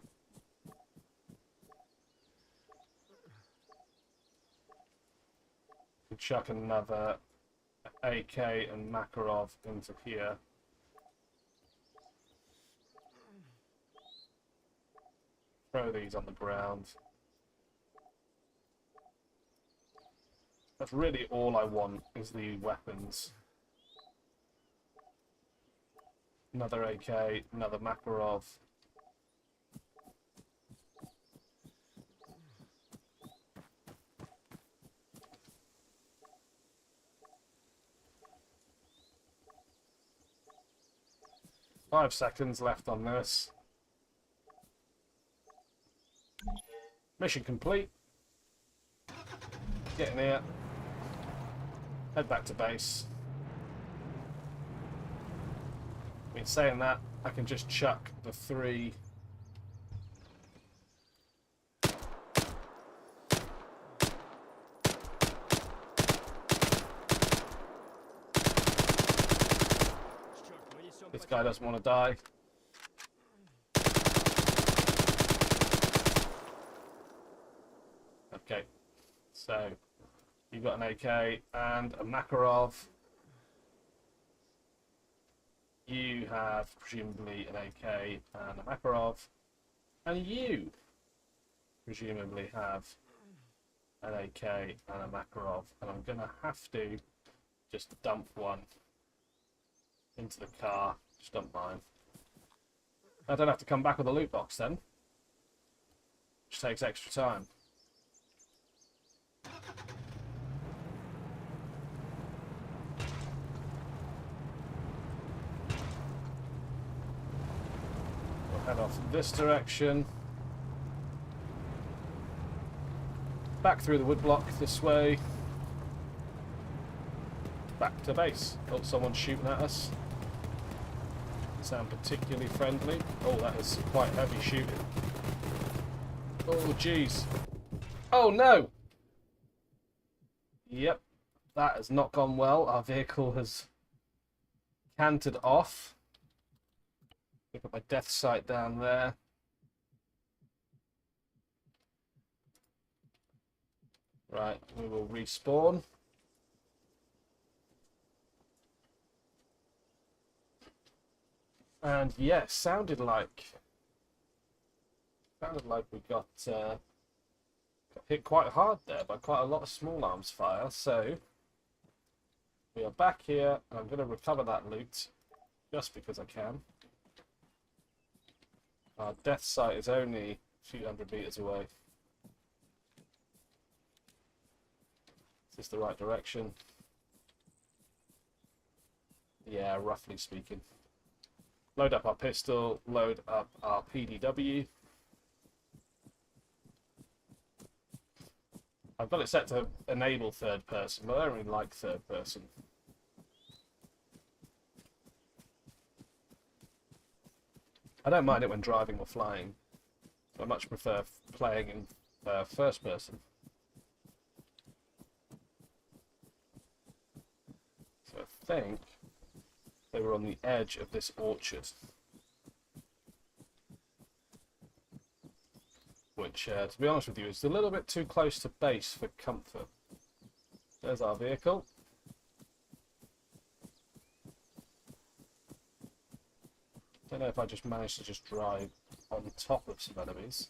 We chuck another AK and Makarov into here. Throw these on the ground. That's really all I want is the weapons. Another AK, another Makarov. Five seconds left on this. Mission complete. Get in here. Head back to base. I mean, saying that, I can just chuck the 3. This guy doesn't want to die. Okay, so you've got an AK and a Makarov. You have presumably an AK and a Makarov. And you presumably have an AK and a Makarov. And I'm going to have to just dump one into the car. Just dump mine. I don't have to come back with a loot box then. Which takes extra time. We'll head off this direction. Back through the woodblock this way. Back to base. Oh, someone's shooting at us. Sound particularly friendly. Oh, that is quite heavy shooting. Oh, jeez. Oh, no! Yep, that has not gone well. Our vehicle has cantered off. Pick up my death sight down there. Right, we will respawn. And yeah, sounded like we got hit quite hard there by quite a lot of small arms fire. So we are back here, and I'm going to recover that loot just because I can. Our death site is only a few hundred meters away. Is this the right direction? Yeah, roughly speaking. Load up our pistol, load up our PDW. I've got it set to enable third person, but I don't really like third person. I don't mind it when driving or flying. I much prefer playing in first person. So I think they were on the edge of this orchard. Which, to be honest with you, is a little bit too close to base for comfort. There's our vehicle. Don't know if I just managed to just drive on top of some enemies.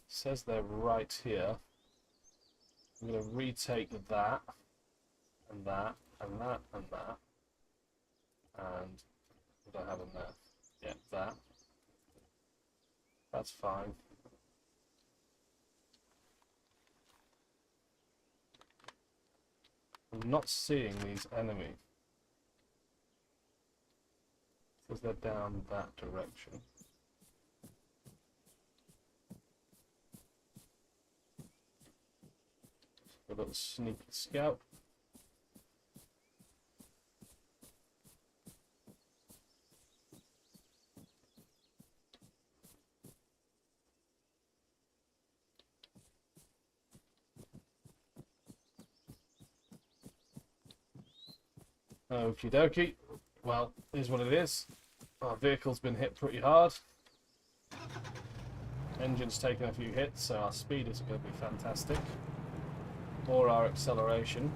Says they're right here. I'm going to retake that, and that, and that, and that. And what do I have in there? Yeah, that. That's fine. I'm not seeing these enemies. Says they're down that direction. A little sneaky scout. Okie dokie. Well, here's what it is. Our vehicle's been hit pretty hard. Engine's taken a few hits, so our speed isn't going to be fantastic. Or our acceleration.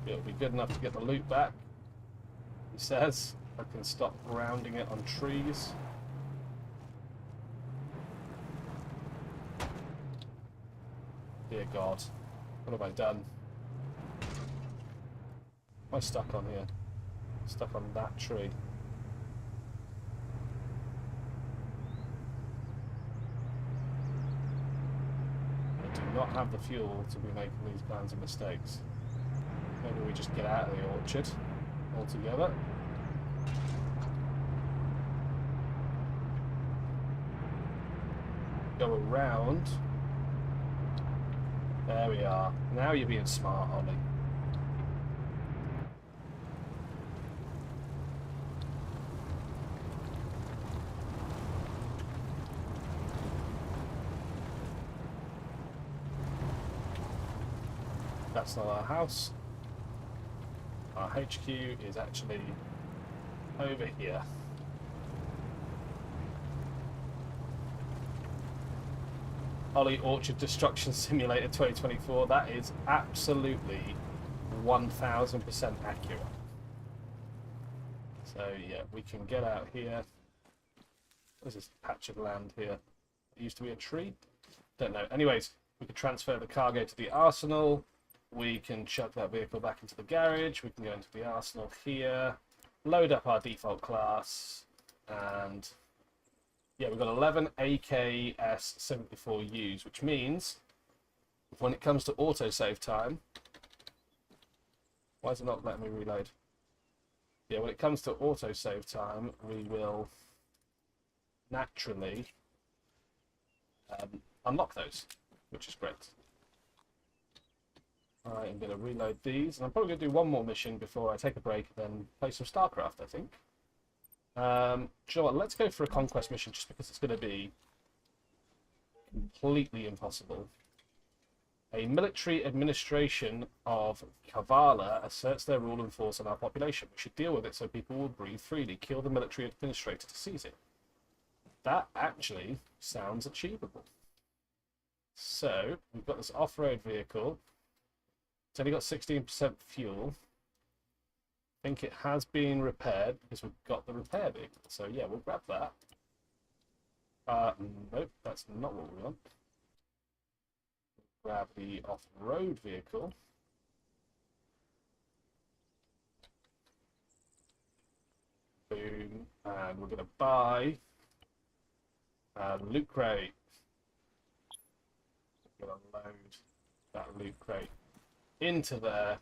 It'll be good enough to get the loot back, he says. I can stop grounding it on trees. Dear God. What have I done? Am I stuck on here? Stuck on that tree. I do not have the fuel to be making these kinds of mistakes. Maybe we just get out of the orchard altogether. Go around. There we are. Now you're being smart, Ollie. That's not our house. Our HQ is actually over here. Ollie Orchard Destruction Simulator 2024. That is absolutely 1000% accurate. So yeah, we can get out here. What is this patch of land here? It used to be a tree? Don't know. Anyways, we can transfer the cargo to the arsenal. We can chuck that vehicle back into the garage. We can go into the arsenal here. Load up our default class. And yeah, we've got 11 AKS-74Us, which means when it comes to autosave time... Why is it not letting me reload? Yeah, when it comes to autosave time, we will naturally unlock those, which is great. I am going to reload these, and I'm probably going to do one more mission before I take a break and then play some StarCraft, I think. Do you know what? Let's go for a conquest mission just because it's going to be completely impossible. A military administration of Kavala asserts their rule and force on our population. We should deal with it so people will breathe freely. Kill the military administrator to seize it. That actually sounds achievable. So, we've got this off-road vehicle. It's only got 16% fuel. I think it has been repaired because we've got the repair vehicle. So yeah, we'll grab that. Nope, that's not what we want. Grab the off-road vehicle. Boom. And we're going to buy a loot crate. We're going to load that loot crate into there.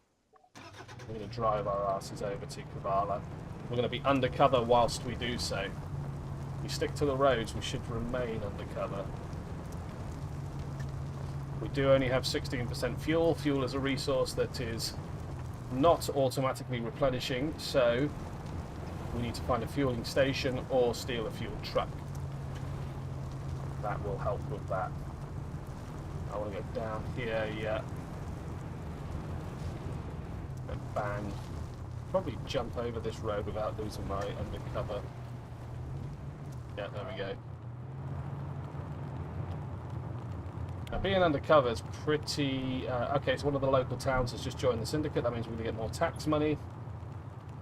We're going to drive our asses over to Kavala. We're going to be undercover whilst we do so. If we stick to the roads, we should remain undercover. We do only have 16% fuel. Fuel is a resource that is not automatically replenishing, so we need to find a fueling station or steal a fuel truck. That will help with that. I want to go down here, yeah. And bang. Probably jump over this road without losing my undercover. Yeah, there we go. Now, being undercover is pretty... okay, so one of the local towns has just joined the syndicate. That means we're going to get more tax money,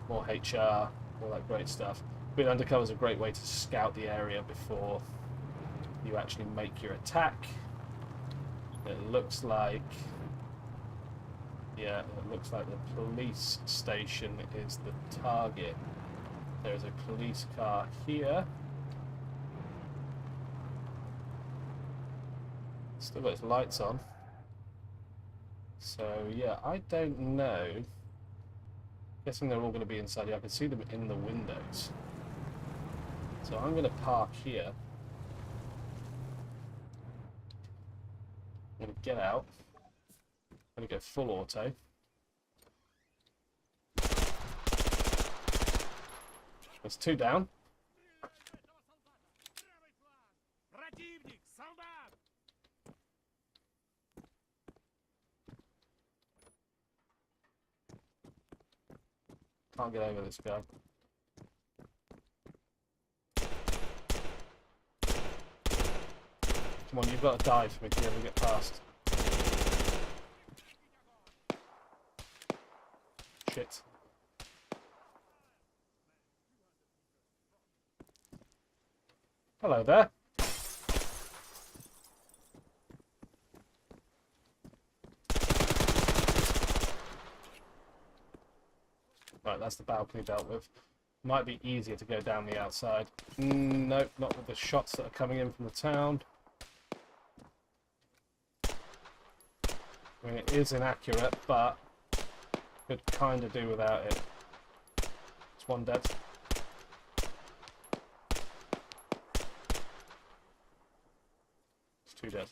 more HR, all that great stuff. Being undercover is a great way to scout the area before you actually make your attack. It looks like... yeah, it looks like the police station is the target. There's a police car here. Still got its lights on. So, yeah, I don't know. Guessing they're all going to be inside here. I can see them in the windows. So I'm going to park here. I'm going to get out. I'm going to go full auto. There's two down. Can't get over this guy. Come on, you've got to die for me to be able to get past. Shit. Hello there. Right, that's the balcony dealt with. Might be easier to go down the outside. Nope, not with the shots that are coming in from the town. I mean, it is inaccurate, but could kind of do without it. It's one dead. It's two dead.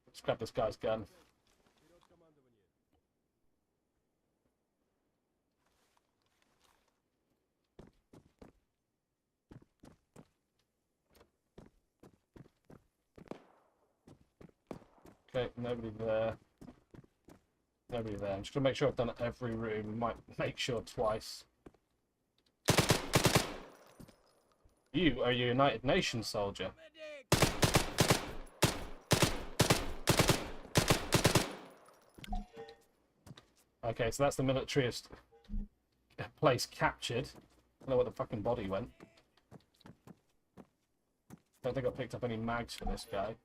Let's grab this guy's gun. Okay, nobody there. Nobody there. I'm just going to make sure I've done every room. Might make sure twice. You are a United Nations soldier. Okay, so that's the militaryist place captured. I don't know where the fucking body went. Don't think I picked up any mags for this guy.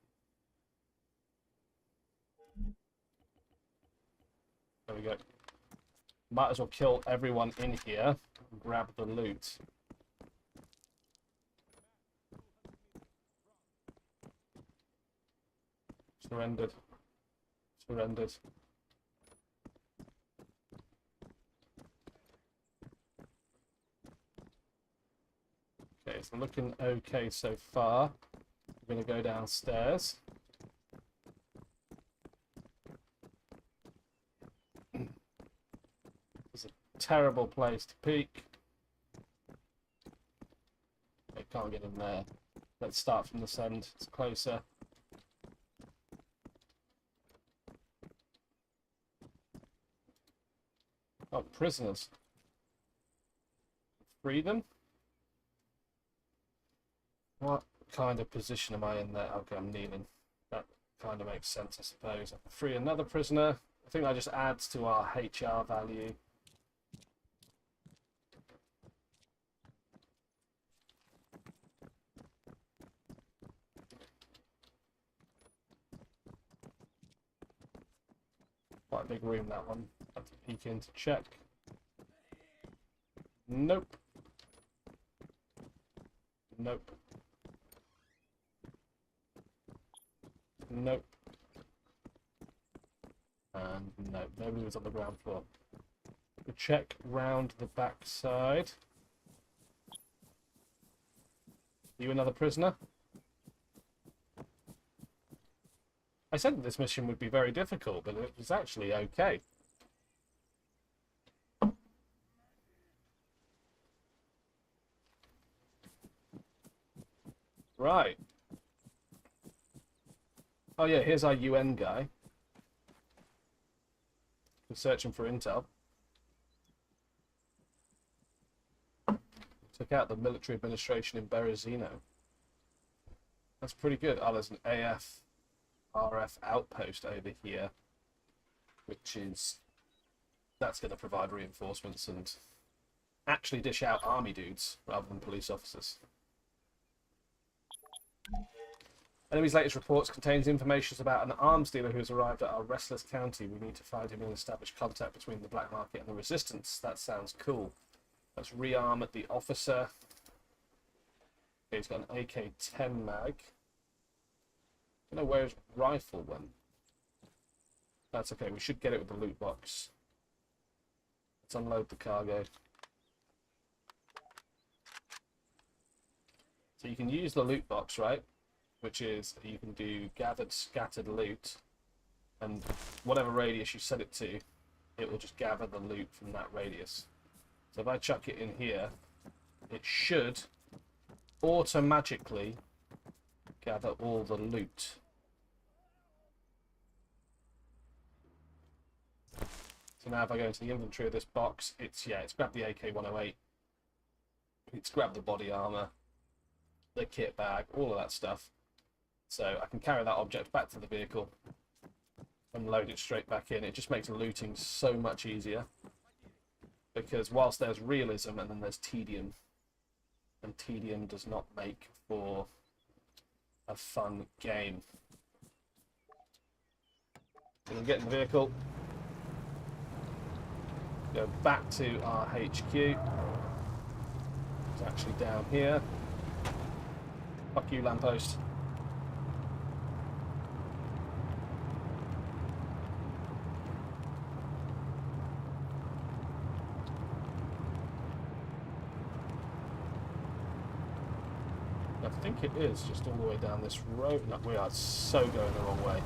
There we go. Might as well kill everyone in here and grab the loot. Surrendered. Surrendered. Okay, so looking okay so far. We're going to go downstairs. It's a terrible place to peek. I can't get in there. Let's start from this end. It's closer. Oh, prisoners. Free them? What kind of position am I in there? Okay, I'm kneeling. That kind of makes sense, I suppose. I can free another prisoner. I think that just adds to our HR value. Quite a big room, that one. Have to peek in to check. Nope. Nope. Nope. And nope, nobody was on the ground floor. We'll check round the back side. You another prisoner? I said that this mission would be very difficult, but it was actually okay. Right. Oh yeah, here's our UN guy. We're searching for intel. Took out the military administration in Berezino. That's pretty good. Oh, there's an RF outpost over here, which is... that's going to provide reinforcements and actually dish out army dudes rather than police officers. Enemy's latest reports contains information about an arms dealer who has arrived at our restless county. We need to find him and establish contact between the black market and the resistance. That sounds cool. Let's rearm at the officer. Okay, he's got an AK-10 mag. I don't know where his rifle went. That's okay, we should get it with the loot box. Let's unload the cargo. So you can use the loot box, right? Which is, you can do gathered, scattered loot, and whatever radius you set it to, it will just gather the loot from that radius. So if I chuck it in here, it should automatically gather all the loot. So now if I go into the inventory of this box, it's grabbed the AK-108, it's grabbed the body armor, the kit bag, all of that stuff. So I can carry that object back to the vehicle and load it straight back in. It just makes looting so much easier, because whilst there's realism and then there's tedium, and tedium does not make for a fun game. We can get in the vehicle. Go back to our HQ. It's actually down here. Fuck you, lamppost. I think it is just all the way down this road. No, we are so going the wrong way.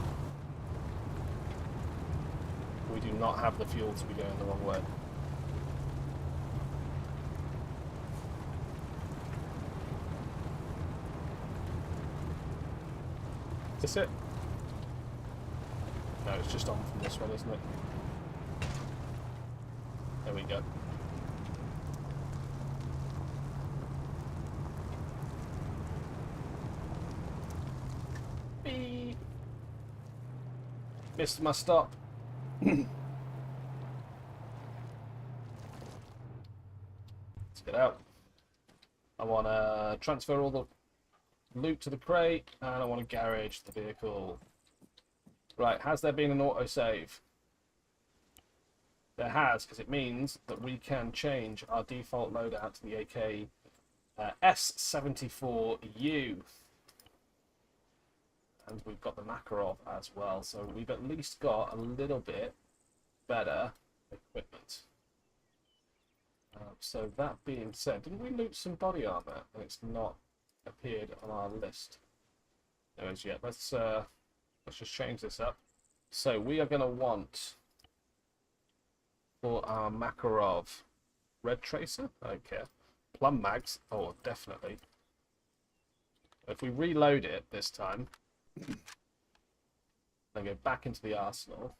We do not have the fuel to be going the wrong way. Is this it? No, it's just on from this one, isn't it? There we go. Beep. Missed my stop. Let's get out. I want to transfer all the loot to the crate, and I want to garage the vehicle. Right, has there been an autosave? There has, because it means that we can change our default loadout to the AK S74U. And we've got the Makarov as well, so we've at least got a little bit better equipment. So that being said, didn't we loot some body armor and it's not appeared on our list? No, as yet. Let's just change this up. So we are going to want for our Makarov red tracer. Okay, plum mags. Oh, definitely. If we reload it this time and go back into the arsenal,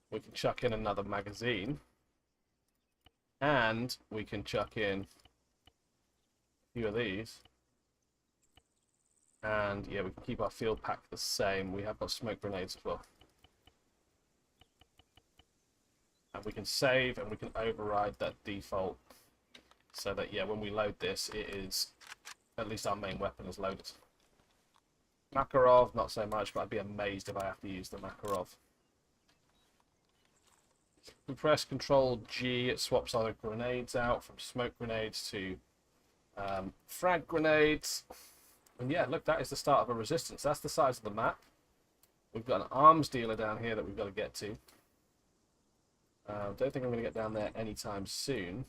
we can chuck in another magazine, and we can chuck in a few of these, and yeah, we can keep our field pack the same. We have got smoke grenades as well, and we can save and we can override that default so that, yeah, when we load this, it is at least our main weapon is loaded. Makarov, not so much, but I'd be amazed if I have to use the Makarov. We press Control G, it swaps our grenades out from smoke grenades to frag grenades. And yeah, look, that is the start of a resistance. That's the size of the map. We've got an arms dealer down here that we've got to get to. Don't think I'm going to get down there anytime soon.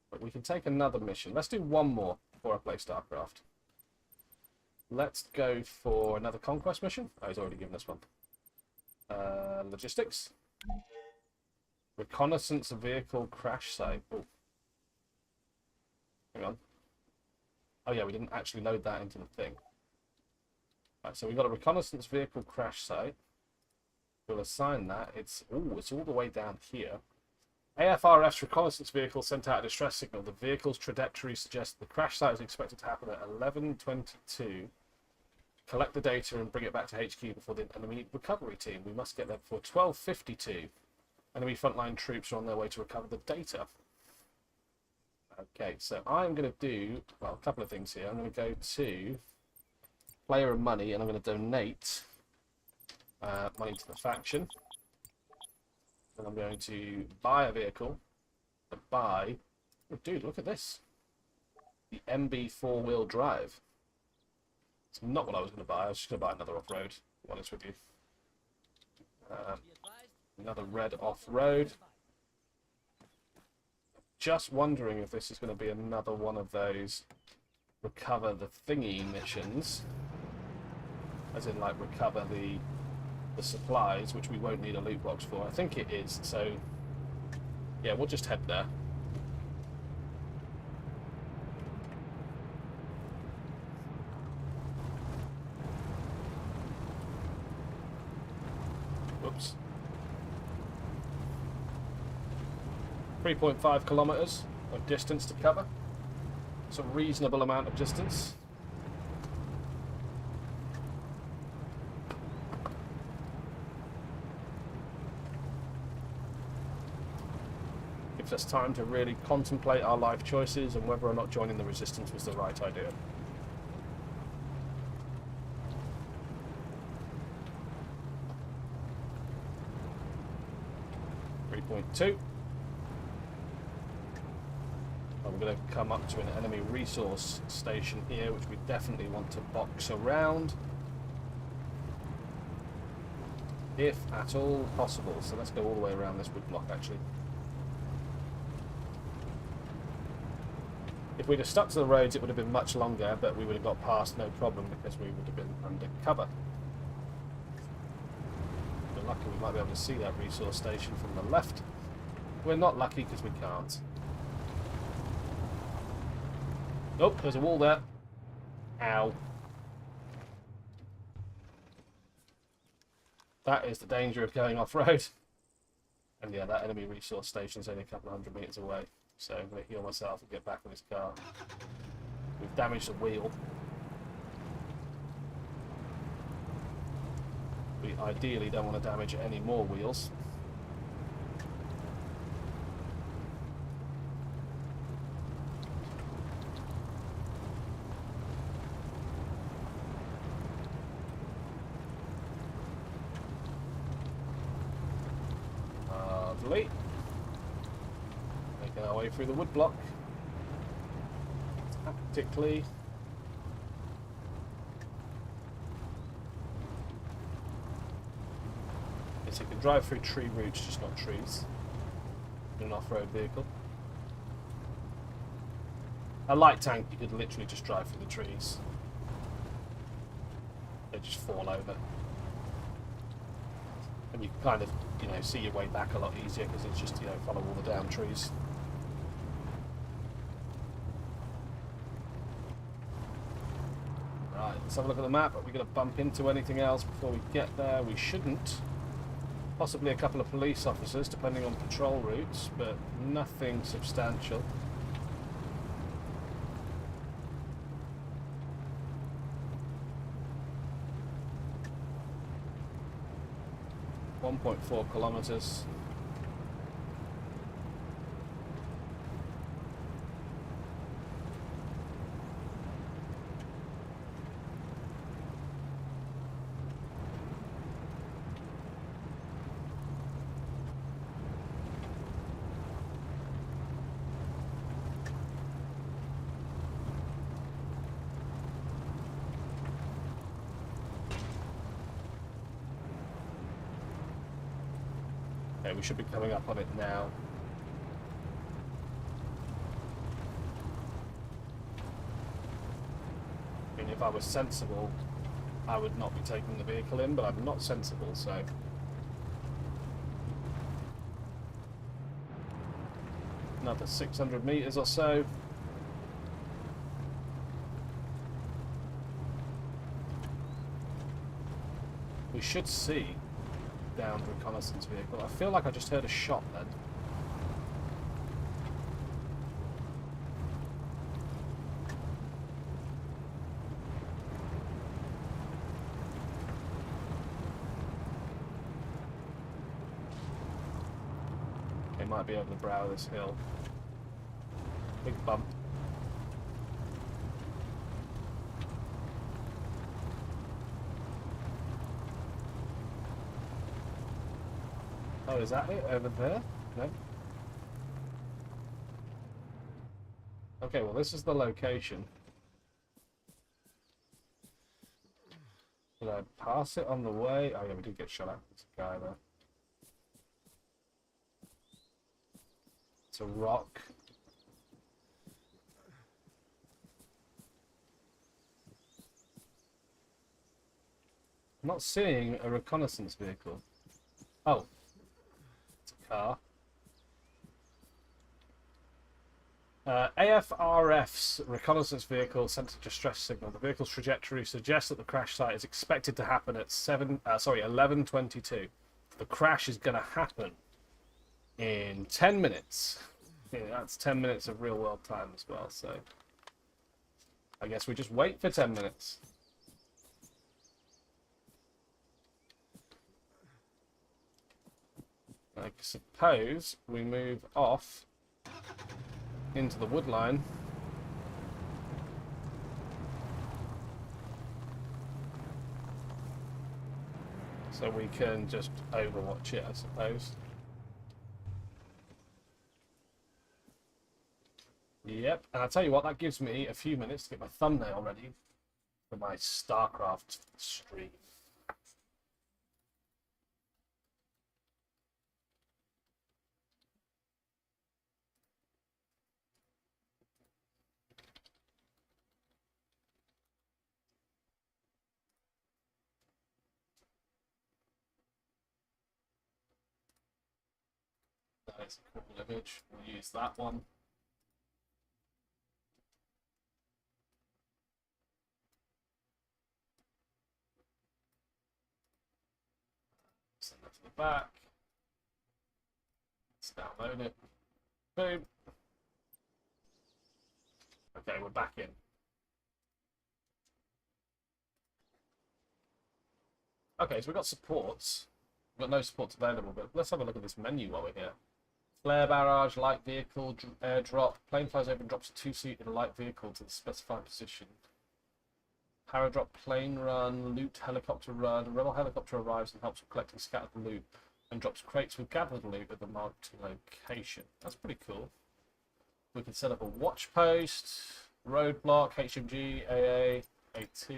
But we can take another mission. Let's do one more before I play StarCraft. Let's go for another conquest mission. Oh, he's already given us one. Logistics. Reconnaissance vehicle crash site. Oh. Hang on. Oh yeah, we didn't actually load that into the thing. Right, so we've got a reconnaissance vehicle crash site. We'll assign that. It's all the way down here. AFRF's reconnaissance vehicle sent out a distress signal. The vehicle's trajectory suggests the crash site is expected to happen at 11:22. Collect the data and bring it back to HQ before the enemy recovery team. We must get there before 12:52. Enemy frontline troops are on their way to recover the data. Okay, so I'm going to do, well, a couple of things here. I'm going to go to player and money, and I'm going to donate money to the faction. And I'm going to buy a vehicle. Buy, oh, dude, look at this. The MB 4-wheel drive. It's not what I was going to buy. I was just going to buy another off-road, to be honest with you. Another red off-road. Just wondering if this is going to be another one of those recover the thingy missions. As in, like, recover the supplies, which we won't need a loot box for. I think it is, so yeah, we'll just head there. Whoops. 3.5 kilometers of distance to cover. It's a reasonable amount of distance. Gives us time to really contemplate our life choices and whether or not joining the resistance was the right idea. 2.2. I'm going to come up to an enemy resource station here, which we definitely want to box around, if at all possible. So let's go all the way around this wood block, actually. If we'd have stuck to the roads, it would have been much longer, but we would have got past no problem because we would have been under cover. We're lucky we might be able to see that resource station from the left. We're not lucky because we can't. Oh, there's a wall there. Ow. That is the danger of going off-road. And yeah, that enemy resource station is only a couple of 100 metres away. So I'm going to heal myself and get back on this car. We've damaged the wheel. We ideally don't want to damage any more wheels. Lovely. Making our way through the wood block. Tactically. Yes, you can drive through tree roots, just not trees. In an off-road vehicle. A light tank, you could literally just drive through the trees. They just fall over. And you can kind of, you know, see your way back a lot easier because it's just, you know, follow all the down trees. Right, let's have a look at the map. Are we going to bump into anything else before we get there? We shouldn't. Possibly a couple of police officers, depending on patrol routes, but nothing substantial. .4 kilometers. Okay, we should be coming up on it now. I mean, if I was sensible, I would not be taking the vehicle in, but I'm not sensible, so... Another 600 metres or so. We should see down reconnaissance vehicle. I feel like I just heard a shot then. They might be able to brow this hill. Big bump. Oh, is that it over there? No? Okay, well this is the location. Did I pass it on the way? Oh yeah, we did get shot at. There's a guy there. It's a rock. I'm not seeing a reconnaissance vehicle. Oh. Car. AFRF's reconnaissance vehicle sent a distress signal. The vehicle's trajectory suggests that the crash site is expected to happen at 11:22. The crash is going to happen in 10 minutes. Yeah, that's 10 minutes of real world time as well, so I guess we just wait for 10 minutes. I suppose we move off into the wood line. So we can just overwatch it, I suppose. Yep, and I'll tell you what, that gives me a few minutes to get my thumbnail ready for my StarCraft stream. That is a cool image. We'll use that one. Send that to the back. Let's download it. Boom. Okay, we're back in. Okay, so we've got supports. We've got no supports available, but let's have a look at this menu while we're here. Flare barrage, light vehicle, airdrop. Plane flies over and drops a two-seat in a light vehicle to the specified position. Paradrop, plane run, loot, helicopter run. A rebel helicopter arrives and helps with collecting scattered loot and drops crates with gathered loot at the marked location. That's pretty cool. We can set up a watch post, roadblock, HMG, AA, AT.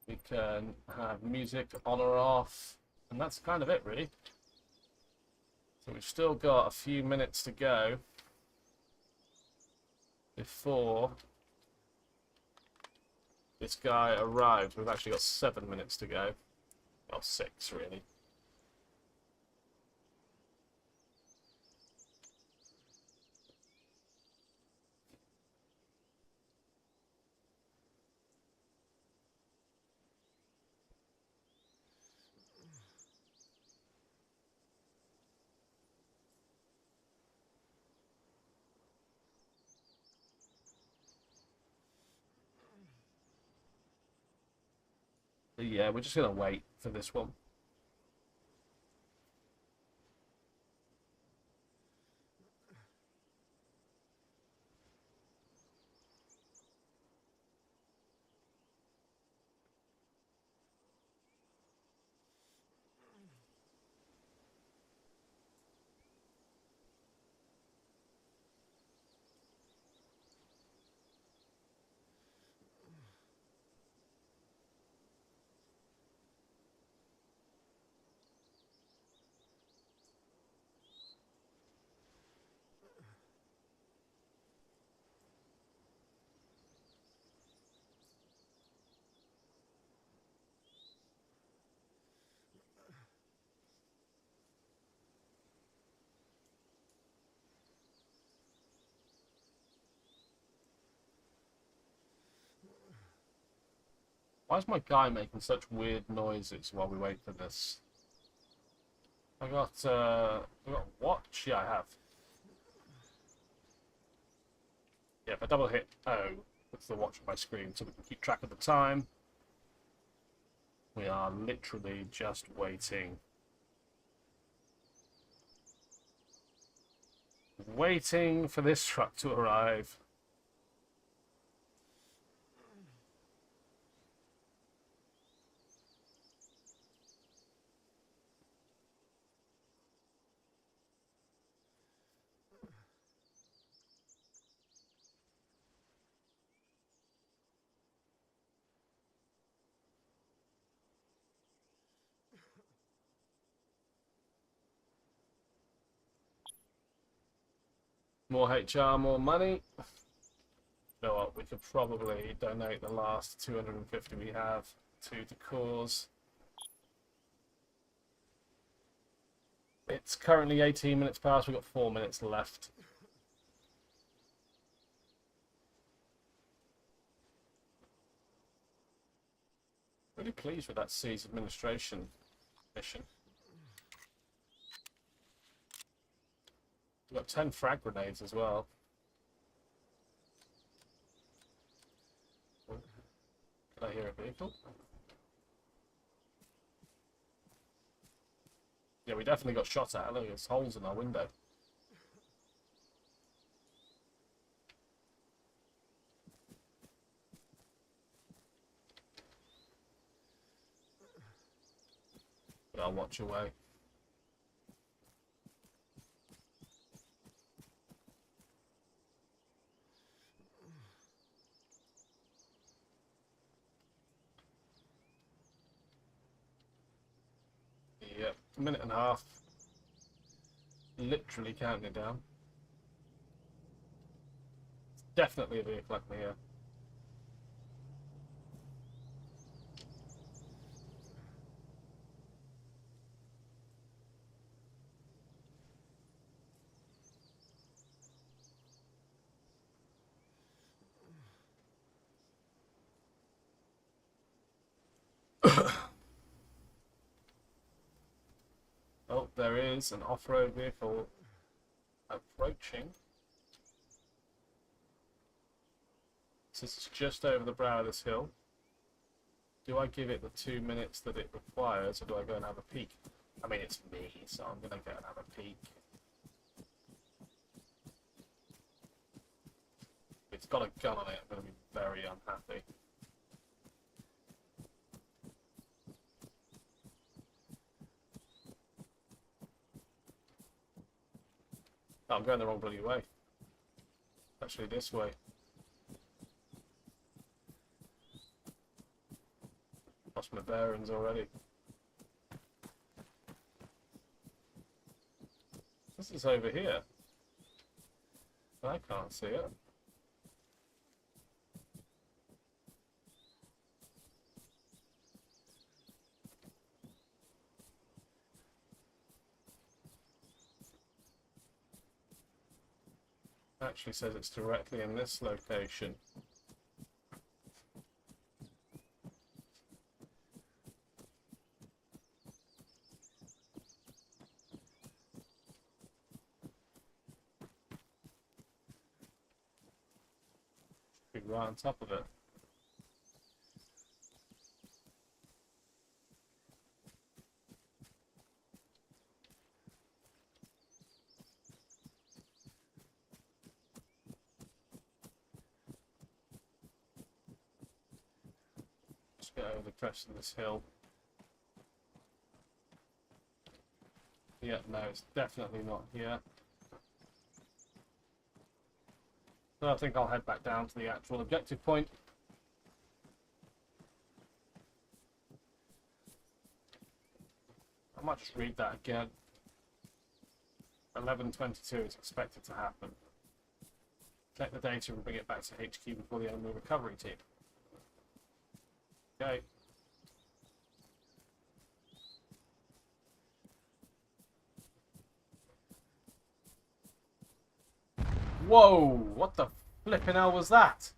We can have music on or off, and that's kind of it, really. So we've still got a few minutes to go before this guy arrives. We've actually got 7 minutes to go. Well, 6, really. But yeah, we're just going to wait for this one. Why is my guy making such weird noises while we wait for this? I got a watch? Yeah, I have. Yeah, if I double hit O, it's the watch on my screen so we can keep track of the time. We are literally just waiting. Waiting for this truck to arrive. More HR, more money. You know what, we could probably donate the last 250 we have to the cause. It's currently 18 minutes past, we've got 4 minutes left. Really pleased with that C's administration mission. We've got 10 frag grenades as well. Can I hear a vehicle? Yeah, we definitely got shot at. Look, there's holes in our window. But I'll watch away. A minute and a half. Literally counting it down. Definitely a vehicle up here. Oh, there is an off-road vehicle approaching. This is just over the brow of this hill. Do I give it the 2 minutes that it requires, or do I go and have a peek? I mean, it's me, so I'm going to go and have a peek. If it's got a gun on it, I'm going to be very unhappy. Oh, I'm going the wrong bloody way. Actually, this way. Lost my bearings already. This is over here. I can't see it. Actually says it's directly in this location. Be right on top of it. Get over the crest of this hill. Yeah, no, it's definitely not here. So I think I'll head back down to the actual objective point. I might just read that again. 11:22 is expected to happen. Collect the data and bring it back to HQ before the enemy recovery team. Okay. Whoa! What the flipping hell was that?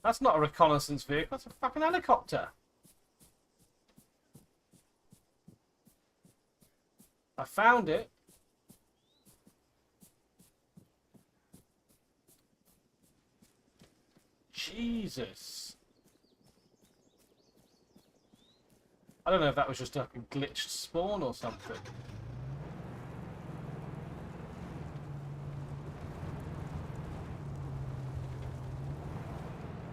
That's not a reconnaissance vehicle, that's a fucking helicopter. I found it. Jesus. I don't know if that was just a glitched spawn or something.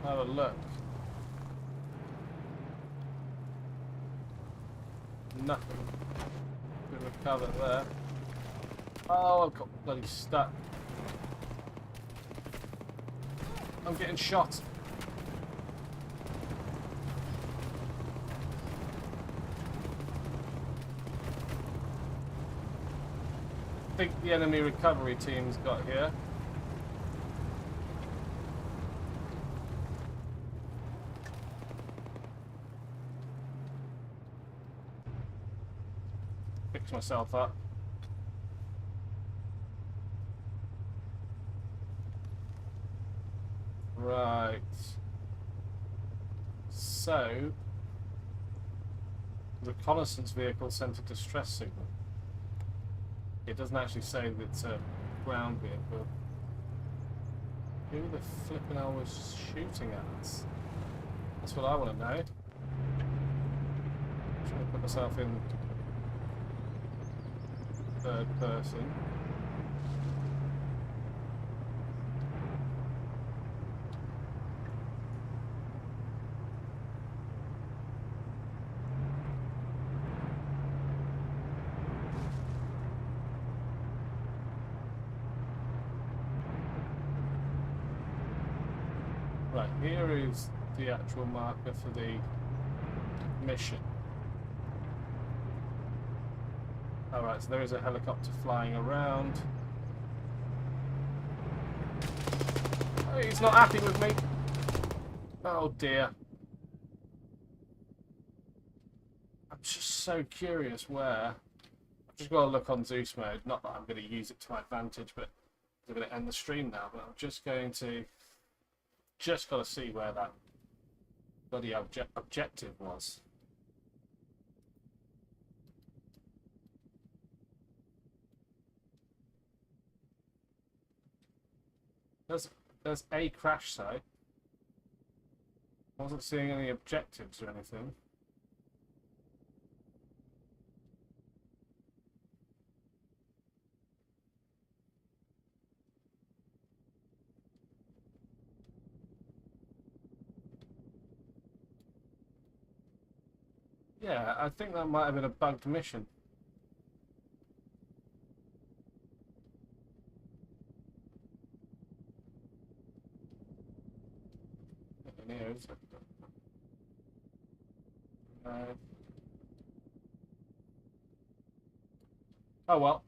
Have a look. Nothing. Bit of a cover there. Oh, I've got bloody stuck. I'm getting shot. I think the enemy recovery team's got here. Fix myself up. Right. So, reconnaissance vehicle sent a distress signal. It doesn't actually say that it's a ground vehicle. Who the flipping hell was shooting at us? That's what I want to know. I'm trying to put myself in third person. Right, here is the actual marker for the mission. Alright, so there is a helicopter flying around. Oh, he's not happy with me. Oh dear. I'm just so curious where. I've just got to look on Zeus mode. Not that I'm going to use it to my advantage, but I'm going to end the stream now. But I'm just going to. Just got to see where that bloody objective was. There's a crash site. I wasn't seeing any objectives or anything. Yeah, I think that might have been a bugged mission. Here, is it? Oh well.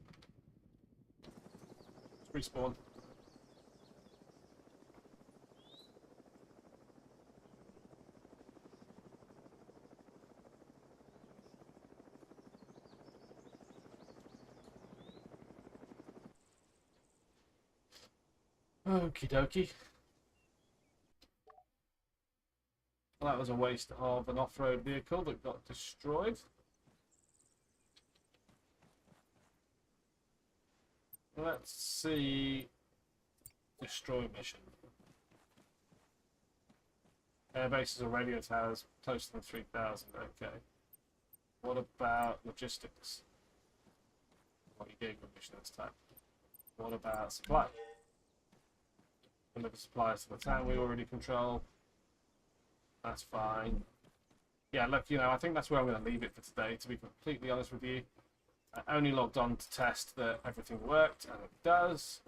Let's respawn. Okie dokie. Well, that was a waste of an off-road vehicle that got destroyed. Let's see. Destroy mission. Air bases or radio towers closer than 3,000. Okay. What about logistics? What you gave the mission this time? What about supply? Deliver supplies to the town we already control. That's fine. Yeah, look, you know, I think that's where I'm going to leave it for today, to be completely honest with you. I only logged on to test that everything worked, and it does.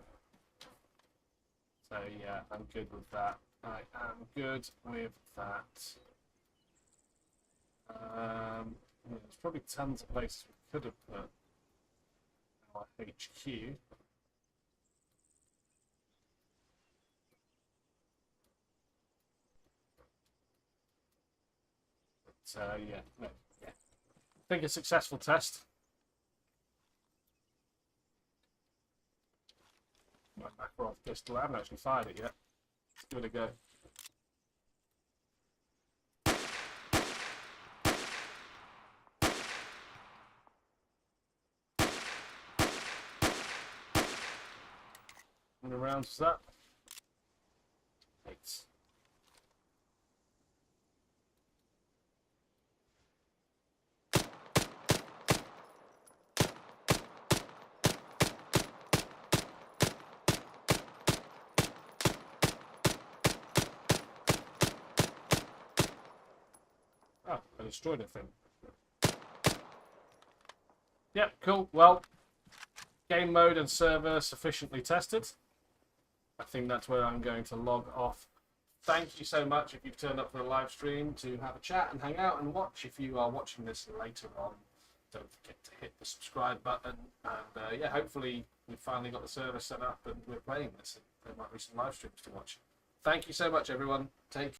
So, yeah, I'm good with that. I am good with that. There's probably tons of places we could have put our HQ. But, yeah, no, yeah. I think a successful test. My Makarov pistol, I haven't actually fired it yet. Let's give it a go. How many rounds is that? 8. Oh, I destroyed a thing. Yep, cool. Well, game mode and server sufficiently tested. I think that's where I'm going to log off. Thank you so much if you've turned up for a live stream to have a chat and hang out and watch. If you are watching this later on, don't forget to hit the subscribe button. And yeah, hopefully we've finally got the server set up and we're playing this. And there might be some live streams to watch. Thank you so much, everyone. Take care.